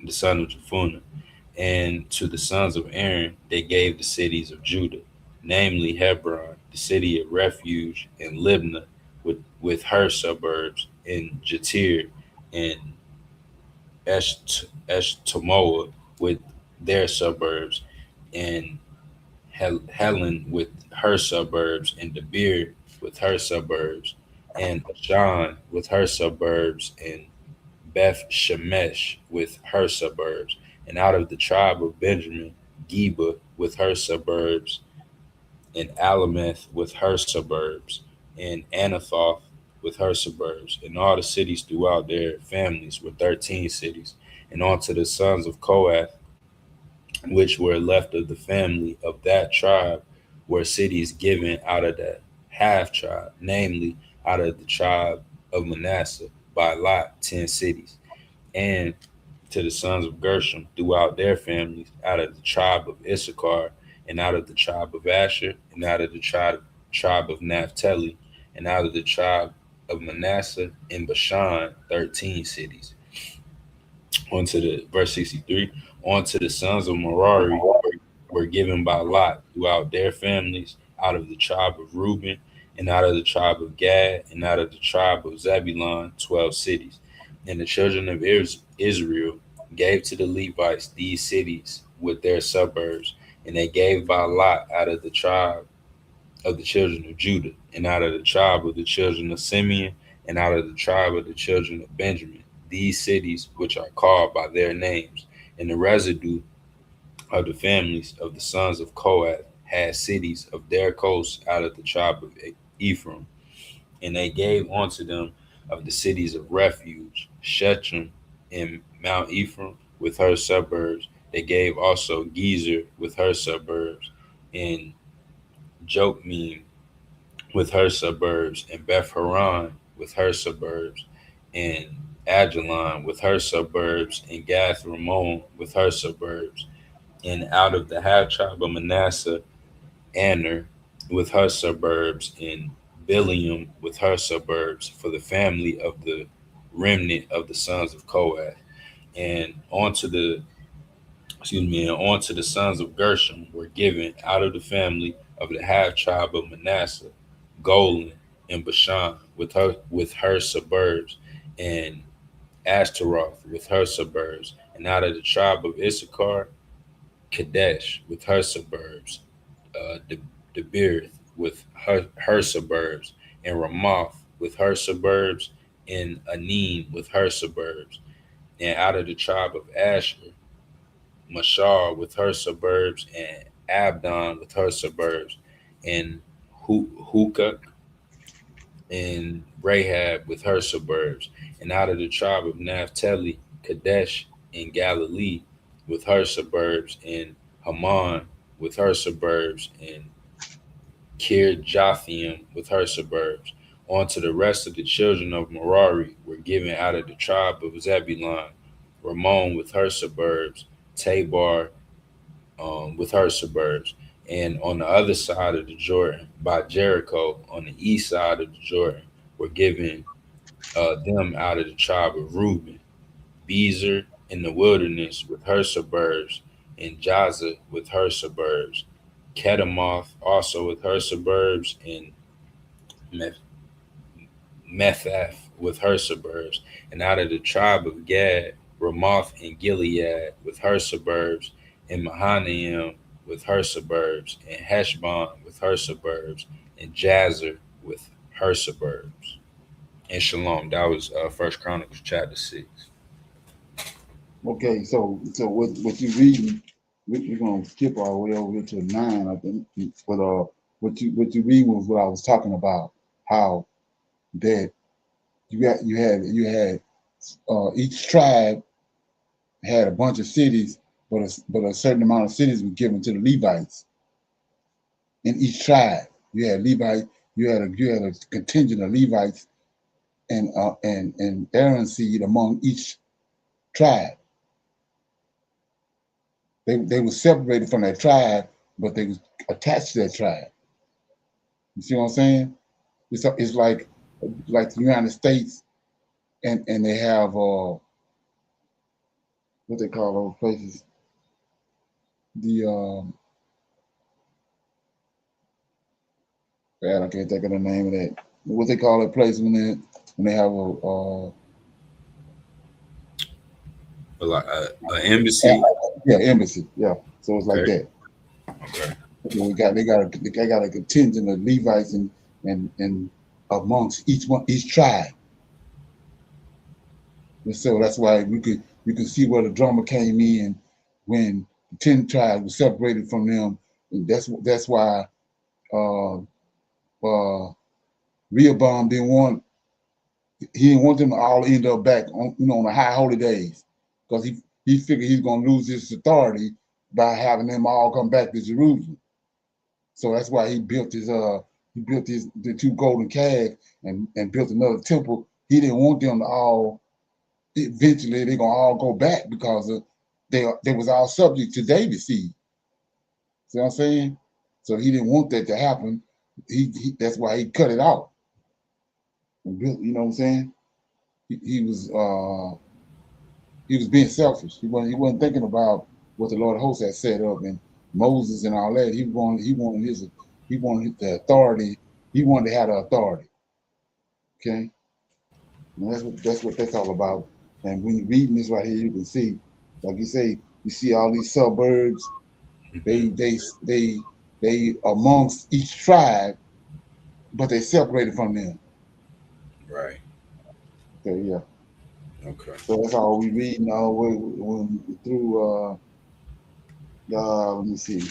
the son of Jephunneh. And to the sons of Aaron they gave the cities of Judah, namely Hebron, the city of refuge, and Libnah with her suburbs, and Jatir, and Eshtemoa with their suburbs, and Helen with her suburbs, and Debir with her suburbs, and Ashan with her suburbs, and Beth Shemesh with her suburbs, and out of the tribe of Benjamin, Geba with her suburbs, and Alameth with her suburbs, and Anathoth with her suburbs, and all the cities throughout their families were 13 cities. And unto the sons of Kohath, which were left of the family of that tribe, were cities given out of the half tribe, namely out of the tribe of Manasseh, by lot 10 cities. And to the sons of Gershom throughout their families, out of the tribe of Issachar, and out of the tribe of Asher, and out of the tribe of Naphtali, and out of the tribe of Manasseh in Bashan, 13 cities. On to the verse 63. On to the sons of Merari were were given by lot throughout their families, out of the tribe of Reuben, and out of the tribe of Gad, and out of the tribe of Zebulun, 12 cities. And the children of Israel gave to the Levites these cities with their suburbs, and they gave by lot out of the tribe of the children of Judah, and out of the tribe of the children of Simeon, and out of the tribe of the children of Benjamin, these cities which are called by their names. And the residue of the families of the sons of Kohath had cities of their coasts out of the tribe of Ephraim. And they gave unto them of the cities of refuge, Shechem and Mount Ephraim with her suburbs. They gave also Gezer with her suburbs, and Jokmeam with her suburbs, and Beth Horon with her suburbs, and Ajalon with her suburbs, and Gath Ramon with her suburbs. And out of the half tribe of Manasseh, Aner with her suburbs, and Biliam with her suburbs, for the family of the remnant of the sons of Kohath. And onto the sons of Gershom were given out of the family of the half tribe of Manasseh, Golan and Bashan with her suburbs, and Ashtaroth with her suburbs, and out of the tribe of Issachar, Kadesh with her suburbs, Debirth with her suburbs, and Ramoth with her suburbs, and Anim with her suburbs, and out of the tribe of Asher, Mashar with her suburbs, and Abdon with her suburbs, and Hukok and Rahab with her suburbs, and out of the tribe of Naphtali, Kadesh and Galilee with her suburbs, and Haman with her suburbs, and Kirjathaim with her suburbs. On to the rest of the children of Merari were given out of the tribe of Zebulun, Ramon with her suburbs, Tabor with her suburbs. And on the other side of the Jordan, by Jericho, on the east side of the Jordan, were given them out of the tribe of Reuben, Bezer in the wilderness with her suburbs, and Jaza with her suburbs, Kedemoth also with her suburbs, and Methath with her suburbs, and out of the tribe of Gad, Ramoth and Gilead with her suburbs, and Mahanaim with her suburbs, and Heshbon with her suburbs, and Jazer with her suburbs. And Shalom. That was First Chronicles chapter 6. Okay, so what you reading? We're gonna skip all the way over to 9, I think. But what you read was what I was talking about. How that you had each tribe had a bunch of cities, but a certain amount of cities were given to the Levites. In each tribe, you had Levite, you had a contingent of Levites and Aaron's seed among each tribe. They were separated from that tribe, but they was attached to that tribe. You see what I'm saying? It's like the United States, and they have what they call those places. I can't think of the name of that. What they call that place when they have an embassy. Yeah, embassy. Yeah. So it's like Okay. that. Okay. They got a contingent of Levites and amongst each tribe. And so that's why you could see where the drummer came in when the 10 tribes were separated from them. And that's why Rehoboam didn't want them to all end up back on the high holy days, because he figured he's gonna lose his authority by having them all come back to Jerusalem. So that's why he built the 2 golden calves and built another temple. He didn't want them to all eventually they're gonna all go back, because they was all subject to David's seed. See what I'm saying? So he didn't want that to happen. That's why he cut it out. And built, you know what I'm saying? He was being selfish. He wasn't thinking about what the Lord of hosts had set up, and Moses and all that. He wanted the authority. He wanted to have the authority. Okay, and that's what that's all about. And when you're reading this right here, you can see, like you say, you see all these suburbs. They amongst each tribe, but they separated from them. Right. Okay, yeah. Okay. So that's all we read now. When through let me see.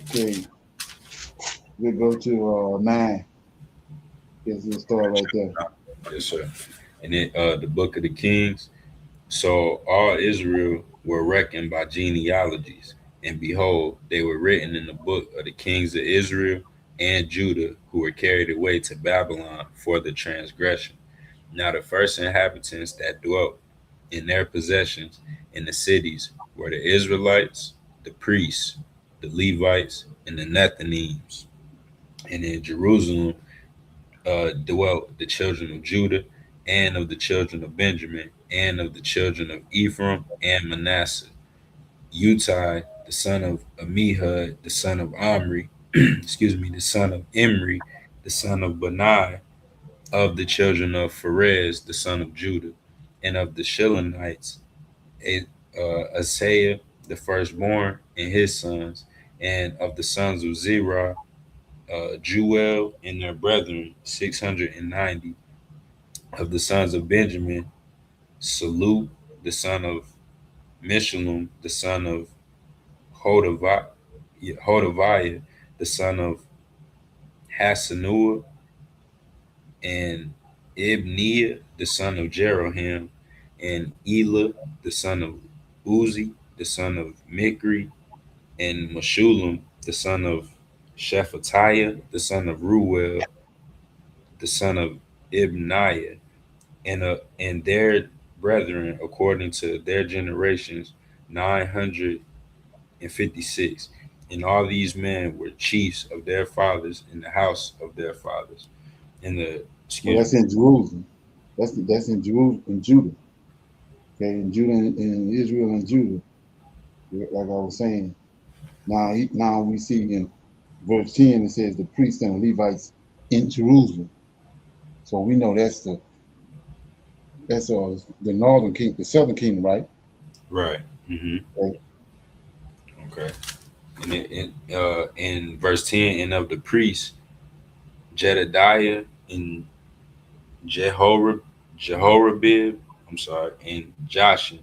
Okay, we go to 9. Guess we'll start right there. Yes, sir. And it the book of the Kings. So all Israel were reckoned by genealogies, and behold, they were written in the book of the kings of Israel and Judah, who were carried away to Babylon for the transgression. Now the first inhabitants that dwelt in their possessions in the cities were the Israelites, the priests, the Levites, and the Nethinims. And in Jerusalem dwelt the children of Judah, and of the children of Benjamin, and of the children of Ephraim and Manasseh. Utai, the son of Amihud, the son of Omri, excuse me, the son of Imri, the son of Benai, of the children of Pharez, the son of Judah, and of the Shilonites, Asaiah, the firstborn, and his sons, and of the sons of Zerah, Juel and their brethren, 690. Of the sons of Benjamin, Salute, the son of Meshullam, the son of Hodaviah, the son of Hassanua, and Ibniah, the son of Jeroham, and Elah, the son of Uzi, the son of Mikri, and Meshullam, the son of Shephatiah, the son of Ruel, the son of Ibniah, and their brethren according to their generations 956. And all these men were chiefs of their fathers in the house of their fathers. In the Well, excuse that's me. in Jerusalem. That's in Jerusalem, in Judah. Okay, in Judah, in Israel and Judah, like I was saying. Now we see in verse 10 it says the priests and the Levites in Jerusalem. So we know that's the northern king, the southern kingdom, right? Right. Hmm. Okay. Okay. And in verse 10, and of the priests, Jedediah and Jehorabib, I'm sorry, and Joshin,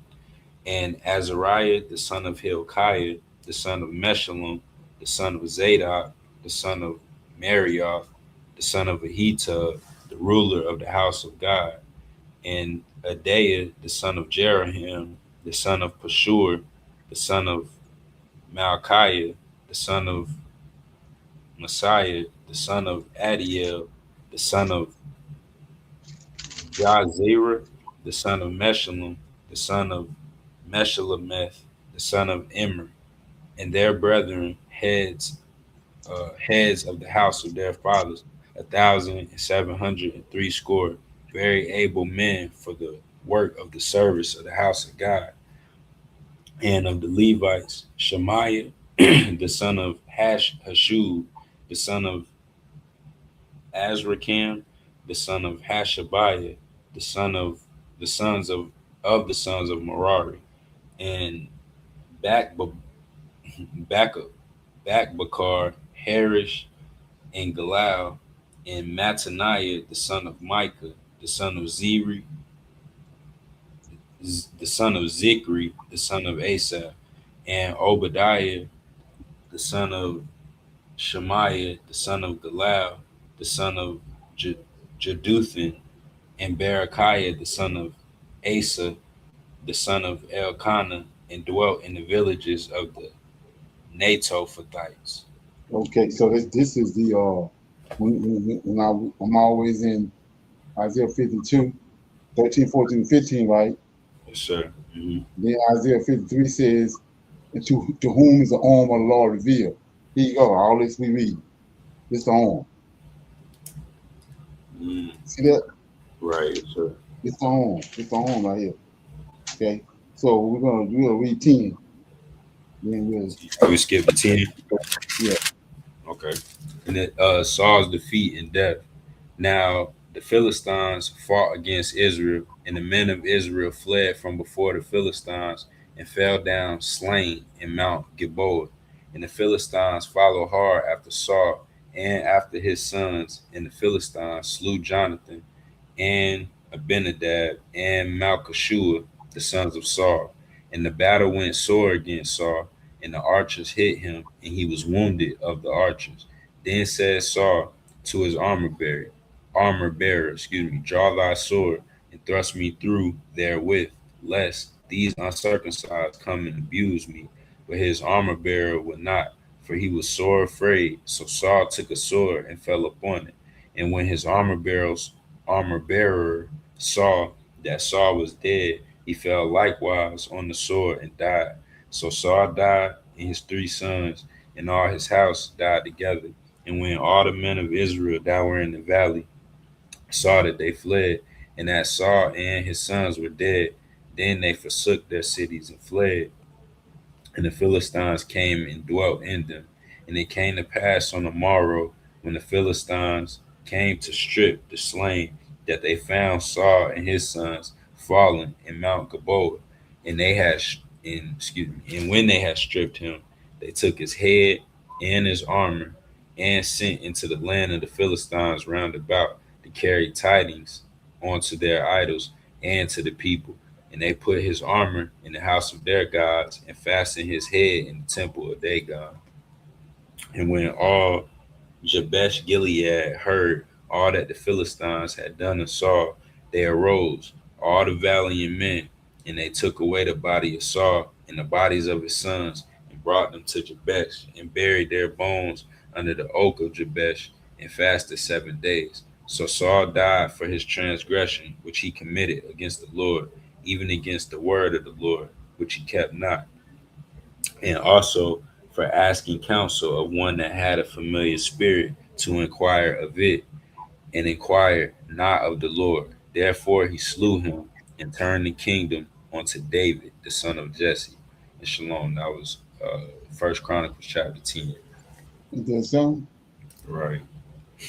and Azariah, the son of Hilkiah, the son of Meshullam, the son of Zadok, the son of Marioth, the son of Ahitub, the ruler of the house of God, and Adaiah, the son of Jeroham, the son of Pashur, the son of Malchiah, the son of Messiah, the son of Adiel, the son of Jazera, the son of Meshullam, the son of Meshulameth, the son of Immer, and their brethren heads of the house of their fathers, 1,703 score, very able men for the work of the service of the house of God. And of the Levites, Shemaiah, the son of Hashub, the son of Azrikam, the son of Hashabiah, the son of the sons of the sons of Merari, and Back Back Bakbakar, Harish, and Galal, and Mattaniah, the son of Micah, the son of Zeri, the son of Zikri, the son of Asaph, and Obadiah, the son of Shemaiah, the son of Galal, the son of Jeduthun, and Berechiah, the son of Asa, the son of Elkanah, and dwelt in the villages of the Netophathites. Okay, so this is the I'm always in Isaiah 52, 13, 14, 15, right? Yes, sir. Mm-hmm. Then Isaiah 53 says, and to whom is the arm of the Lord revealed? Here you go, all this we read. This the arm. See that? Right, yes, sir. It's the arm. It's the arm right here. Okay. So we'll read 10. Then We skip to 10. Yeah. Okay. And it Saul's defeat and death. Now the Philistines fought against Israel, and the men of Israel fled from before the Philistines and fell down slain in Mount Gilboa. And the Philistines followed hard after Saul and after his sons, and the Philistines slew Jonathan and Abinadab and Malchishua, the sons of Saul. And the battle went sore against Saul, and the archers hit him, and he was wounded of the archers. Then said Saul to his armor bearer, draw thy sword and thrust me through therewith, lest these uncircumcised come and abuse me. But his armor bearer would not, for he was sore afraid. So Saul took a sword and fell upon it. And when his armor bearer saw that Saul was dead, he fell likewise on the sword and died. So Saul died, and his 3 sons, and all his house died together. And when all the men of Israel that were in the valley saw that, they fled, and that Saul and his sons were dead, then they forsook their cities and fled. And the Philistines came and dwelt in them. And it came to pass on the morrow, when the Philistines came to strip the slain, that they found Saul and his sons fallen in Mount Gilboa. And they had, and when they had stripped him, they took his head and his armor, and sent into the land of the Philistines round about to carry tidings unto their idols and to the people. And they put his armor in the house of their gods, and fastened his head in the temple of their God. And when all Jabesh Gilead heard all that the Philistines had done to Saul, they arose, all the valiant men, and they took away the body of Saul and the bodies of his sons, and brought them to Jabesh, and buried their bones under the oak of Jabesh, and fasted 7 days. So Saul died for his transgression which he committed against the Lord, even against the word of the Lord, which he kept not, and also for asking counsel of one that had a familiar spirit to inquire of it, and inquired not of the Lord. Therefore he slew him, and turned the kingdom unto David, the son of Jesse. And shalom. That was First Chronicles chapter 10. Is that something? Right.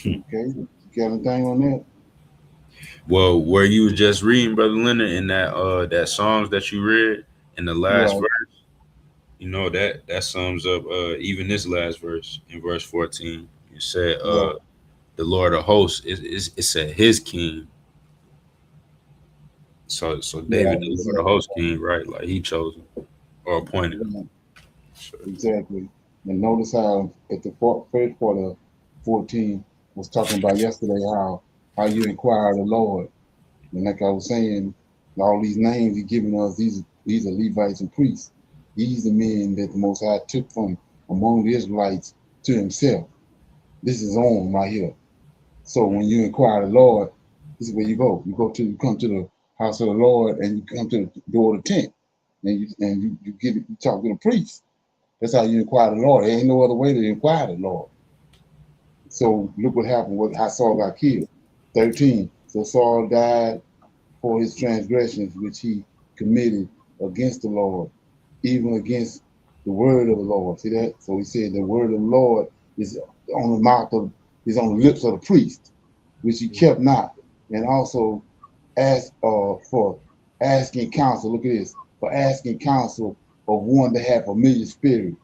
Okay. You got anything on that? Well, where you was just reading, Brother Leonard, in that Psalms that you read in the last Right. verse, that sums up even this last verse in verse 14. It said Right. the Lord of hosts, it said his king. So Right. David, the Lord of Exactly. hosts king, right? Like he chose him or appointed him. Right. So, Exactly. And notice how at the first part of 14 was talking about yesterday how you inquire of the Lord. And like I was saying, all these names he's giving us, these are Levites and priests. These are men that the Most High took from among the Israelites to himself. This is on right here. So when you inquire the Lord, this is where you go. You come to the house of the Lord, and you come to the door of the tent, and you talk to the priest. That's how you inquire the Lord. There ain't no other way to inquire the Lord. So look what happened. How Saul got killed. 13. So Saul died for his transgressions which he committed against the Lord, even against the word of the Lord. See that? So he said the word of the Lord is is on the lips of the priest, which he kept not. And also asked for asking counsel. Look at this. For asking counsel of one that had familiar spirit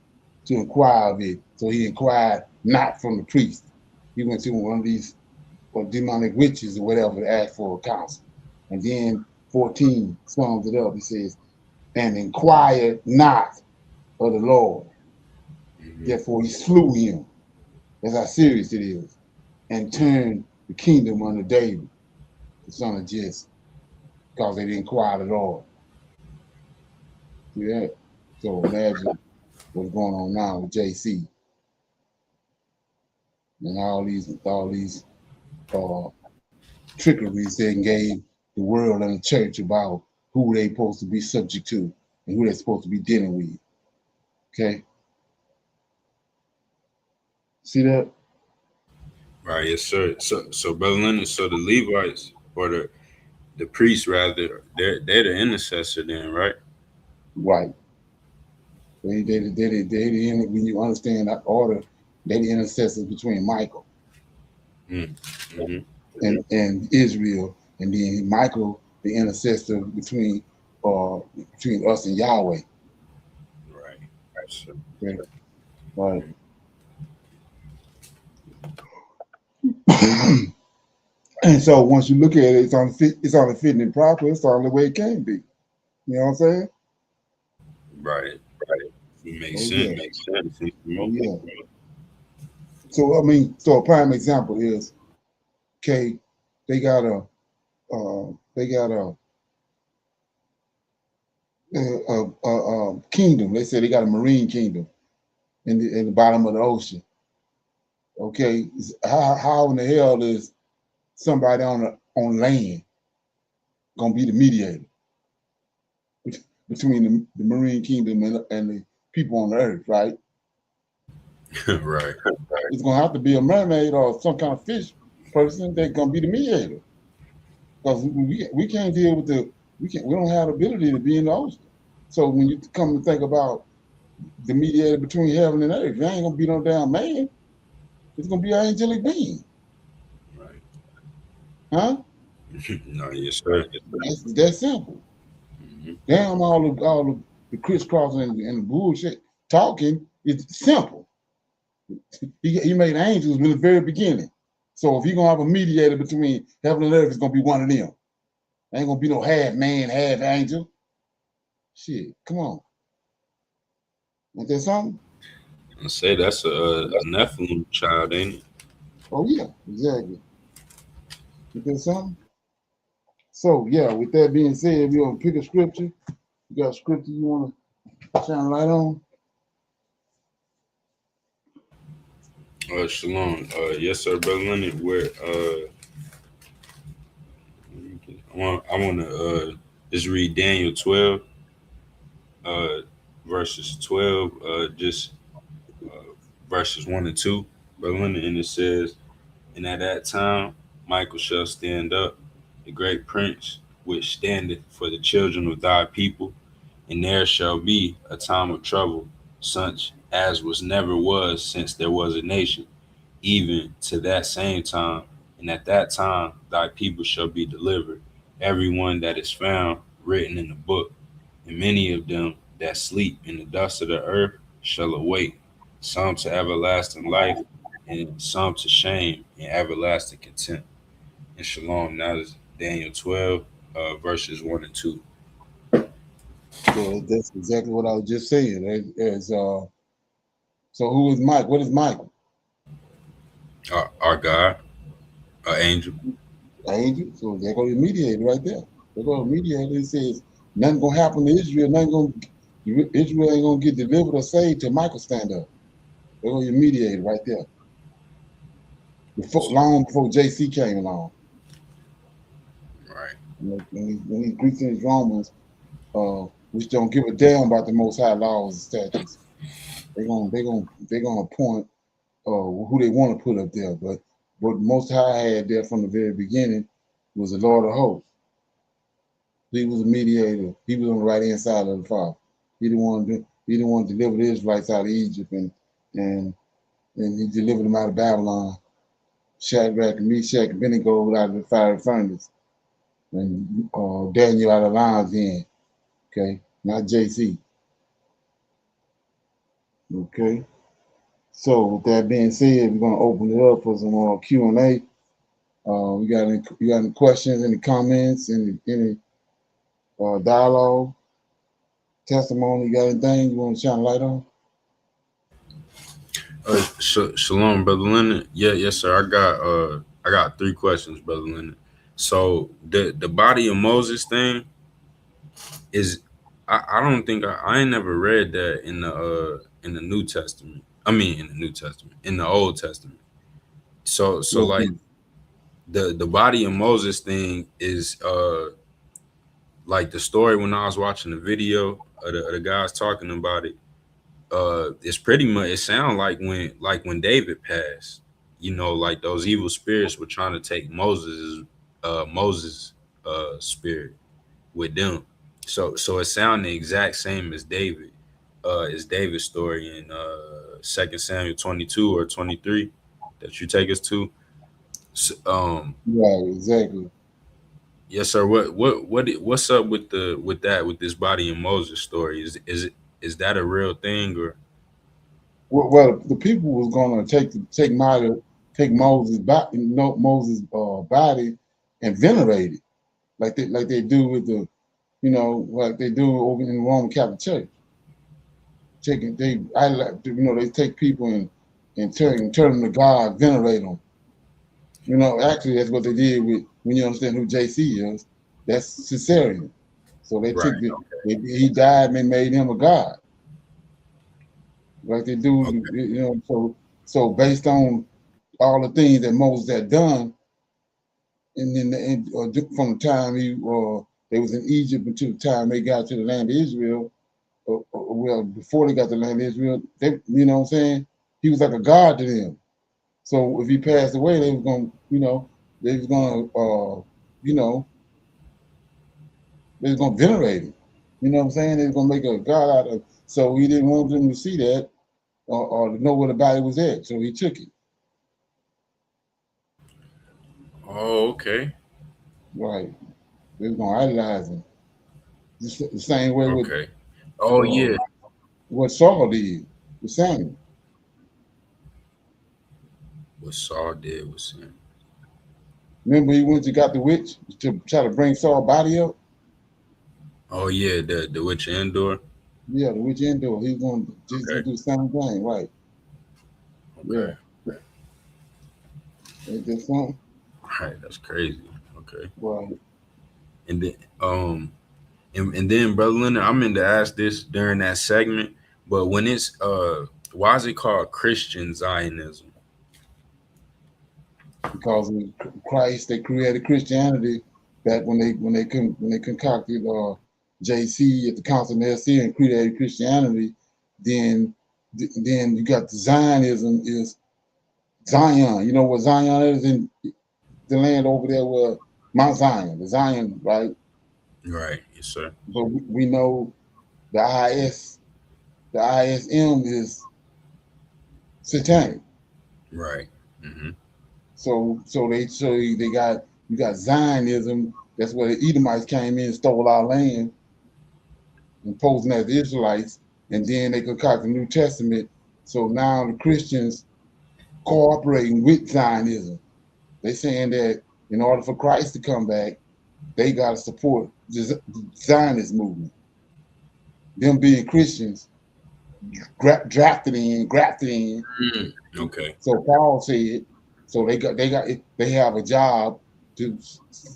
to inquire of it. So he inquired not from the priest. He went to one of these demonic witches or whatever to ask for counsel. And then 14 sums it up. He says, and inquired not of the Lord. Therefore he slew him. That's how serious it is. And turned the kingdom under David, the son of Jesse, because they didn't inquire the Lord. See that? So imagine what's going on now with JC and all these trickeries they gave the world and the church about who they supposed to be subject to and who they're supposed to be dealing with. Okay? See that? right, yes, sir. So Brother Leonard, so the Levites or the priests rather, they're the intercessor then, right? Right. They when you understand that order, they're the intercessors between Michael Mm-hmm. and Israel, and then Michael, the intercessor between us and Yahweh. Right. So, Okay? Right. And so once you look at it, it's only fitting and proper. It's the only way it can be. You know what I'm saying? right. It makes Oh sense. yeah. Makes sense to Oh me. yeah. So I mean, so a prime example is, okay, they got a they got a kingdom. They say they got a marine kingdom in the bottom of the ocean. Okay, how in the hell is somebody on land gonna be the mediator between the marine kingdom and the people on the earth, right? Right. It's gonna have to be a mermaid or some kind of fish person that's gonna be the mediator, because we can't deal with we don't have the ability to be in the ocean. So when you come to think about the mediator between heaven and earth, it ain't gonna be no damn man. It's gonna be an angelic being, Right. huh? No, yes, sir. That's simple. Mm-hmm. Damn all the crisscrossing and the bullshit talking. It's simple. He made angels in the very beginning. So if he gonna have a mediator between heaven and earth, it's gonna be one of them. Ain't gonna be no half man, half angel. Shit, come on. Ain't that something? I say that's a Nephilim child, ain't it? Oh yeah, exactly. Ain't that something? So yeah, with that being said, we're gonna pick a scripture. You got a scripture you wanna shine a light on? Shalom. Yes, sir, brother Leonard. Where I want to just read Daniel 12, uh, verses 12, just verses 1 and 2, brother Leonard, and it says, "And at that time, Michael shall stand up, the great prince, which standeth for the children of thy people, and there shall be a time of trouble, such as was never was since there was a nation, even to that same time. And at that time thy people shall be delivered, every one that is found written in the book. And many of them that sleep in the dust of the earth shall awake, some to everlasting life, and some to shame and everlasting contempt." And shalom. Now is Daniel 12, verses 1 and 2. So that's exactly what I was just saying. So who is Mike? What is Michael? Our God, our angel. Angel. So they're going to mediate right there. They're going to mediate. It says nothing going to happen to Israel. Israel ain't going to get delivered or saved till Michael stand up. They're going to mediate right there. Long before JC came along. Right. When these Greeks and these Romans, which don't give a damn about the Most High laws and statutes, they're gonna appoint who they want to put up there. But what Most High had there from the very beginning was the Lord of Hosts. He was a mediator. He was on the right hand side of the Father. He didn't want to deliver the Israelites out of Egypt, and he delivered them out of Babylon. Shadrach and Meshach and Abednego out of the fiery furnace, and Daniel out of the lion's den. Okay, not JC. Okay. So with that being said, we're gonna open it up for some more Q&A. You got any questions, any comments, any dialogue, testimony? You got anything you want to shine a light on? Shalom, brother Leonard. Yeah, yes, sir. I got 3 questions, brother Leonard. So the body of Moses thing is, I don't think I ain't never read that in the New Testament. I mean, in the New Testament, in the Old Testament. So like the body of Moses thing is like the story when I was watching the video of the guys talking about it. It's pretty much, it sounds like when David passed, like those evil spirits were trying to take Moses spirit with them. So it sounded the exact same as David, is David's story in 2 Samuel 22 or 23 that you take us to. Right, exactly. Yes, sir. What's up with with this body and Moses story? Is that a real thing or? Well, the people was gonna take Moses' body, Moses' body, and venerate it, like they do with the, like they do over in the Roman Catholic Church. They take people and turn them to God, venerate them. Actually, that's what they did with, when you understand who JC is, that's Caesarion. So they Right. took he died and they made him a god, like they do. Okay. So based on all the things that Moses had done, and then from the time they was in Egypt until the time they got to the land of Israel, well, before they got to the land of Israel, you know what I'm saying? He was like a god to them. So if he passed away, they was gonna, they was gonna, you know, they was gonna venerate him. You know what I'm saying? They was gonna make a god out of. So he didn't want them to see that or to know where the body was at. So he took it. Oh, okay. Right. They was gonna idolize him. The same way with Okay. Oh uh, yeah. what Saul did with Samuel. What Saul did was sin. Remember, he went to got the witch to try to bring Saul's body up. Oh yeah, the witch Endor. Yeah, the witch Endor. He's gonna just do Okay. the same thing, right? Yeah, Okay. ain't that something? Right. That's crazy. Okay. Right. And then and then brother Leonard, I meant to ask this during that segment, but when it's why is it called Christian Zionism? Because of Christ, they created Christianity back when they concocted JC at the Council of Nicaea and created Christianity. Then then you got the Zionism is Zion. You know what Zion is in the land over there where Mount Zion, the Zion, right? Right. Yes, sir. But we know the the ISM is satanic. Right. Mm-hmm. So they got, you got Zionism. That's where the Edomites came in and stole our land and posing as the Israelites, and then they concocted the New Testament. So now the Christians cooperating with Zionism. They saying that in order for Christ to come back, they got to support the Zionist movement. Them being Christians, grafted in. Okay. So Paul said, so they have a job to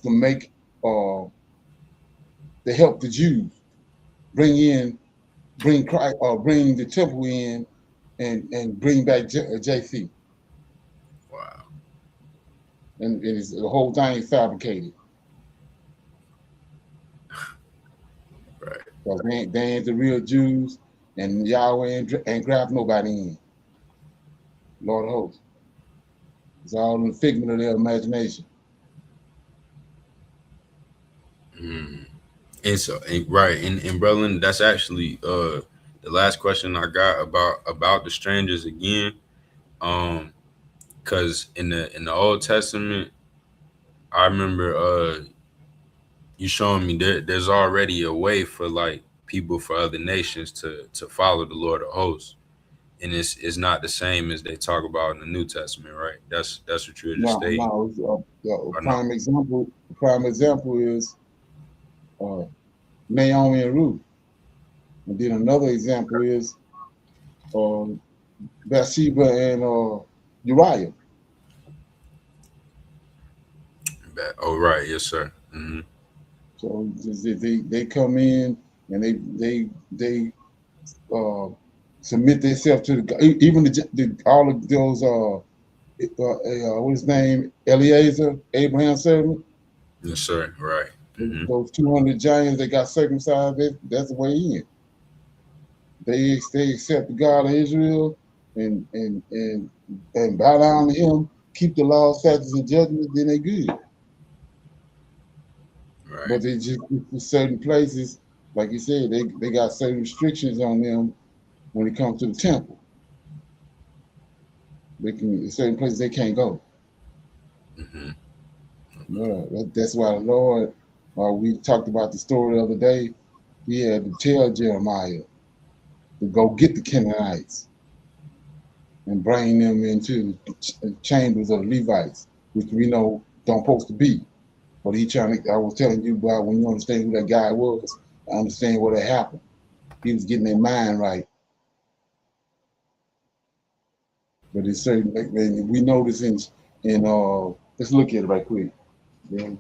make to help the Jews bring Christ bring the temple in and bring back JC. Wow. And the whole thing is fabricated. Right. Because they ain't the real Jews, and Yahweh ain't grabbed nobody in. Lord of hosts. It's all in the figment of their imagination. Mm. And so right, and brother, that's actually the last question I got about the strangers again. Because in the Old Testament, I remember you showing me there's already a way for like people for other nations to follow the Lord of hosts. And it's not the same as they talk about in the New Testament, right? That's what you were just stating. No. A Or no? prime example is uh, Naomi and Ruth. And then another example is uh, Bathsheba and Uriah. Oh right, yes sir. Mm-hmm. So they come in and they submit themselves to even all of those what's his name, Eliezer, Abraham's servant. Yes sir. Right. Mm-hmm. Those 200 giants that got circumcised. That's the way in. They accept the God of Israel and bow down to Him, keep the law, statutes, and judgments. Then they good. Right. But they just in certain places like you said, they got certain restrictions on them when it comes to the temple. They can certain places they can't go. Mm-hmm. Yeah, that's why the Lord, we talked about the story the other day. He had to tell Jeremiah to go get the Canaanites and bring them into the chambers of the Levites, which we know don't supposed to be. But he trying to, I was telling you about when you understand who that guy was, I understand what had happened. He was getting their mind right. But it's certain, like, we know this in let's look at it right quick. Yeah.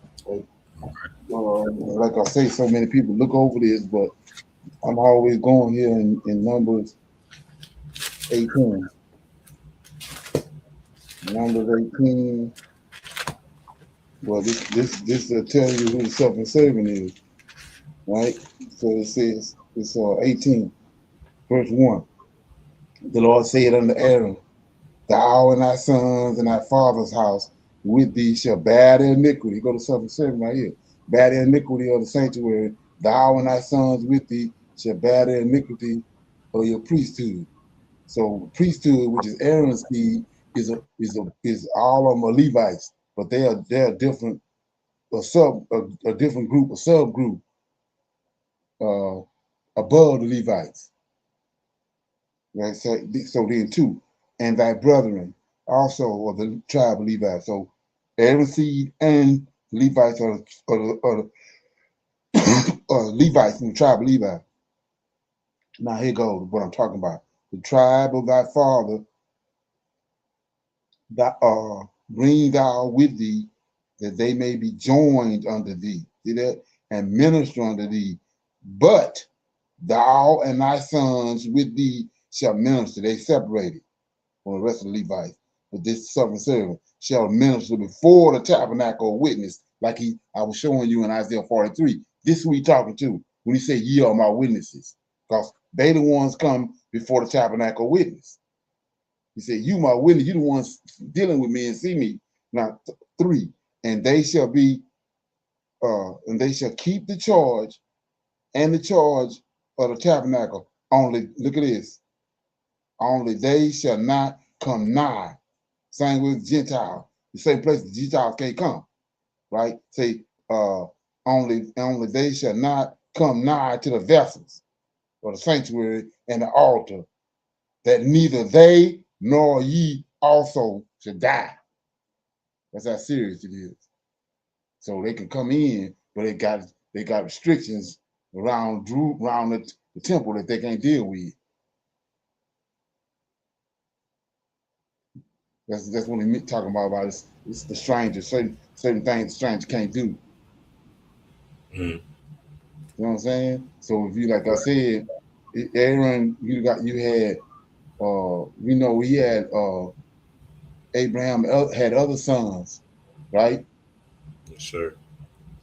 Like I say, so many people look over this, but I'm always going here in Numbers 18. Numbers 18. Well, this will tell you who the suffering servant is, right? So it says it's 18, verse 1. The Lord said unto Aaron, thou and thy sons and thy father's house with thee shall bear the iniquity. Go to suffering servant right here. Bear the iniquity of the sanctuary. Thou and thy sons with thee shall bear the iniquity of your priesthood. So priesthood, which is Aaron's seed, is all of them are Levites, but they're different, a different group, a subgroup uh, above the Levites. Right. So then two, and thy brethren also of the tribe of Levi. So Aaron's seed and Levites are Levites from the tribe of Levi. Now here goes what I'm talking about. The tribe of thy father that bring thou with thee, that they may be joined unto thee. See that? And minister unto thee. But thou and thy sons with thee shall minister. They separated from the rest of the Levites. But this suffering servant shall minister before the tabernacle of witness, like I was showing you in Isaiah 43. This is who he talking to when he said, ye are my witnesses. Because they the ones come before the tabernacle of witness. He said, you my witness, you the ones dealing with me and see me. Now, 3, and they shall keep the charge and the charge of the tabernacle. Only, look at this, only they shall not come nigh. Same with Gentile. The same place the Gentiles can't come, right? Say, only they shall not come nigh to the vessels or the sanctuary and the altar, that neither they nor ye also should die. That's how serious it is. So they can come in, but they got restrictions around the temple that they can't deal with. That's what he talking about it's the stranger, certain things the stranger can't do. Mm. You know what I'm saying? So if you, like I said, Aaron, you had we know he had Abraham had other sons, right? Yes, sir.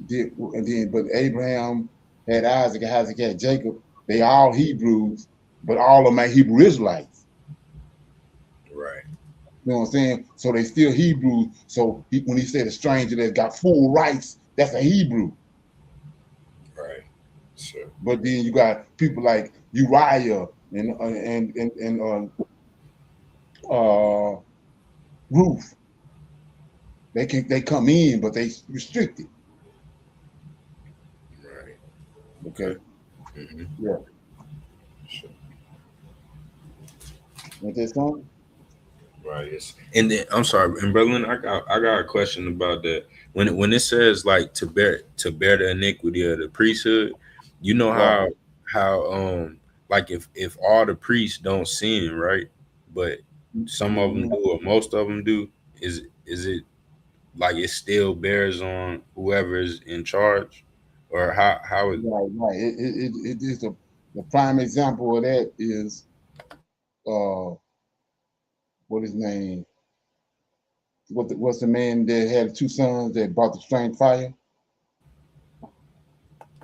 But Abraham had Isaac had Jacob. They all Hebrews, but all of them are Hebrew Israelites. Right. You know what I'm saying? So they still Hebrews. So when he said a stranger that got full rights, that's a Hebrew. Right. Sure. But then you got people like Uriah and Ruth. They come in, but they restricted. Right. Okay. Mm-hmm. Yeah. Sure. Want that song? Right. Yes. And then I'm sorry, and Berlin, I got a question about that. When it says like to bear the iniquity of the priesthood, you know Right. how like if all the priests don't sin, right? But some of them do or most of them do, is it like it still bears on whoever is in charge, or how is Right. It is the prime example of that is what his name? What's the man that had 2 sons that brought the strange fire?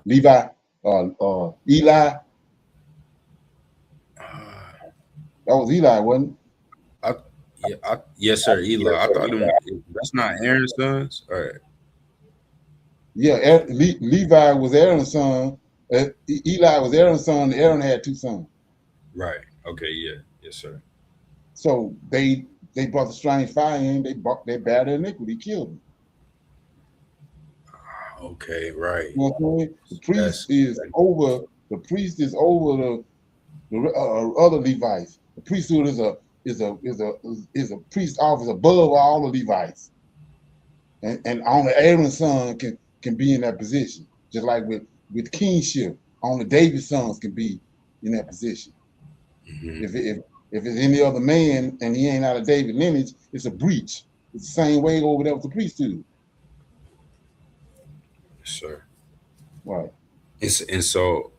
Levi, Eli. That was Eli, wasn't it? yes sir, Eli. I thought that's not Aaron's sons. All right. Yeah, Levi was Aaron's son, Eli was Aaron's son, and Aaron had 2 sons. Right. Okay. Yeah. Yes, sir. So they brought the strange fire in. They bare their iniquity, killed them. Okay. Right. You know what I'm saying? The priest That's is over. The priest is over the other Levites. The priesthood is a priest office above all the Levites, and only Aaron's son can be in that position. Just like with kingship, only David's sons can be in that position. If it's any other man and he ain't out of David lineage, it's a breach. It's the same way over there with the priesthood. yes, sir. Right.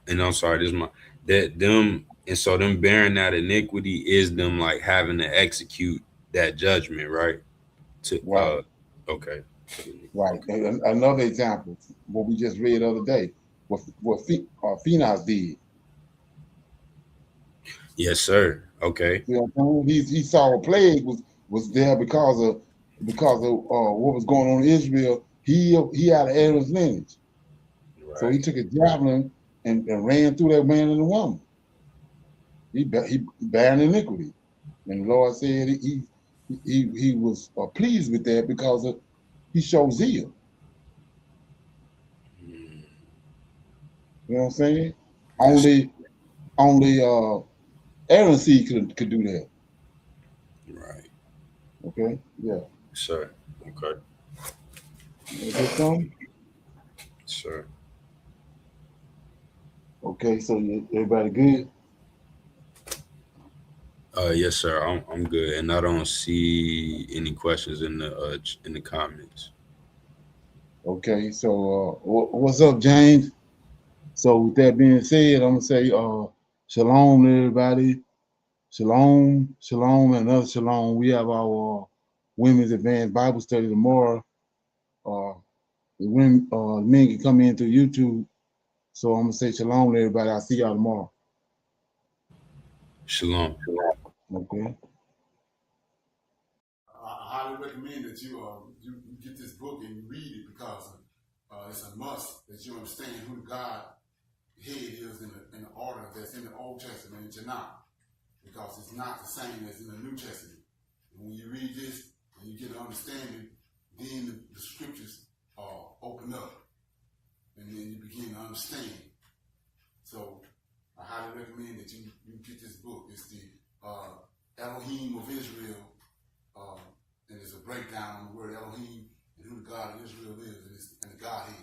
And I'm sorry, this is my that them and so them bearing that iniquity is them like having to execute that judgment, right? Right. Okay. Right. And another example, what we just read the other day, what Phinehas did. Yes, sir. Okay. You know what I'm saying? He saw a plague was there because of what was going on in Israel. He had an Aaron's lineage. Right. So he took a javelin and ran through that man and the woman. He bare iniquity. And the Lord said he was pleased with that because he showed zeal. You know what I'm saying? Yes. Only Aaron's seed could do that. Right. Okay? Yeah. Sir. Okay. Is there something? Sir. Okay, so everybody good? Yes, sir. I'm good, and I don't see any questions in the comments. Okay, so what's up, James? So with that being said, I'm gonna say shalom to everybody. Shalom, shalom, and another shalom. We have our Women's Advanced Bible Study tomorrow. The women, men can come in through YouTube. So I'm gonna say shalom to everybody. I'll see y'all tomorrow. Shalom. Okay. I highly recommend that you get this book and you read it because it's a must that you understand who God head is in the order that's in the Old Testament in Tanak, because it's not the same as in the New Testament. And when you read this and you get an understanding, then the scriptures open up and then you begin to understand. So I highly recommend that you get this book. It's the Elohim of Israel. And it's a breakdown on the word Elohim and who the God of Israel is and the Godhead.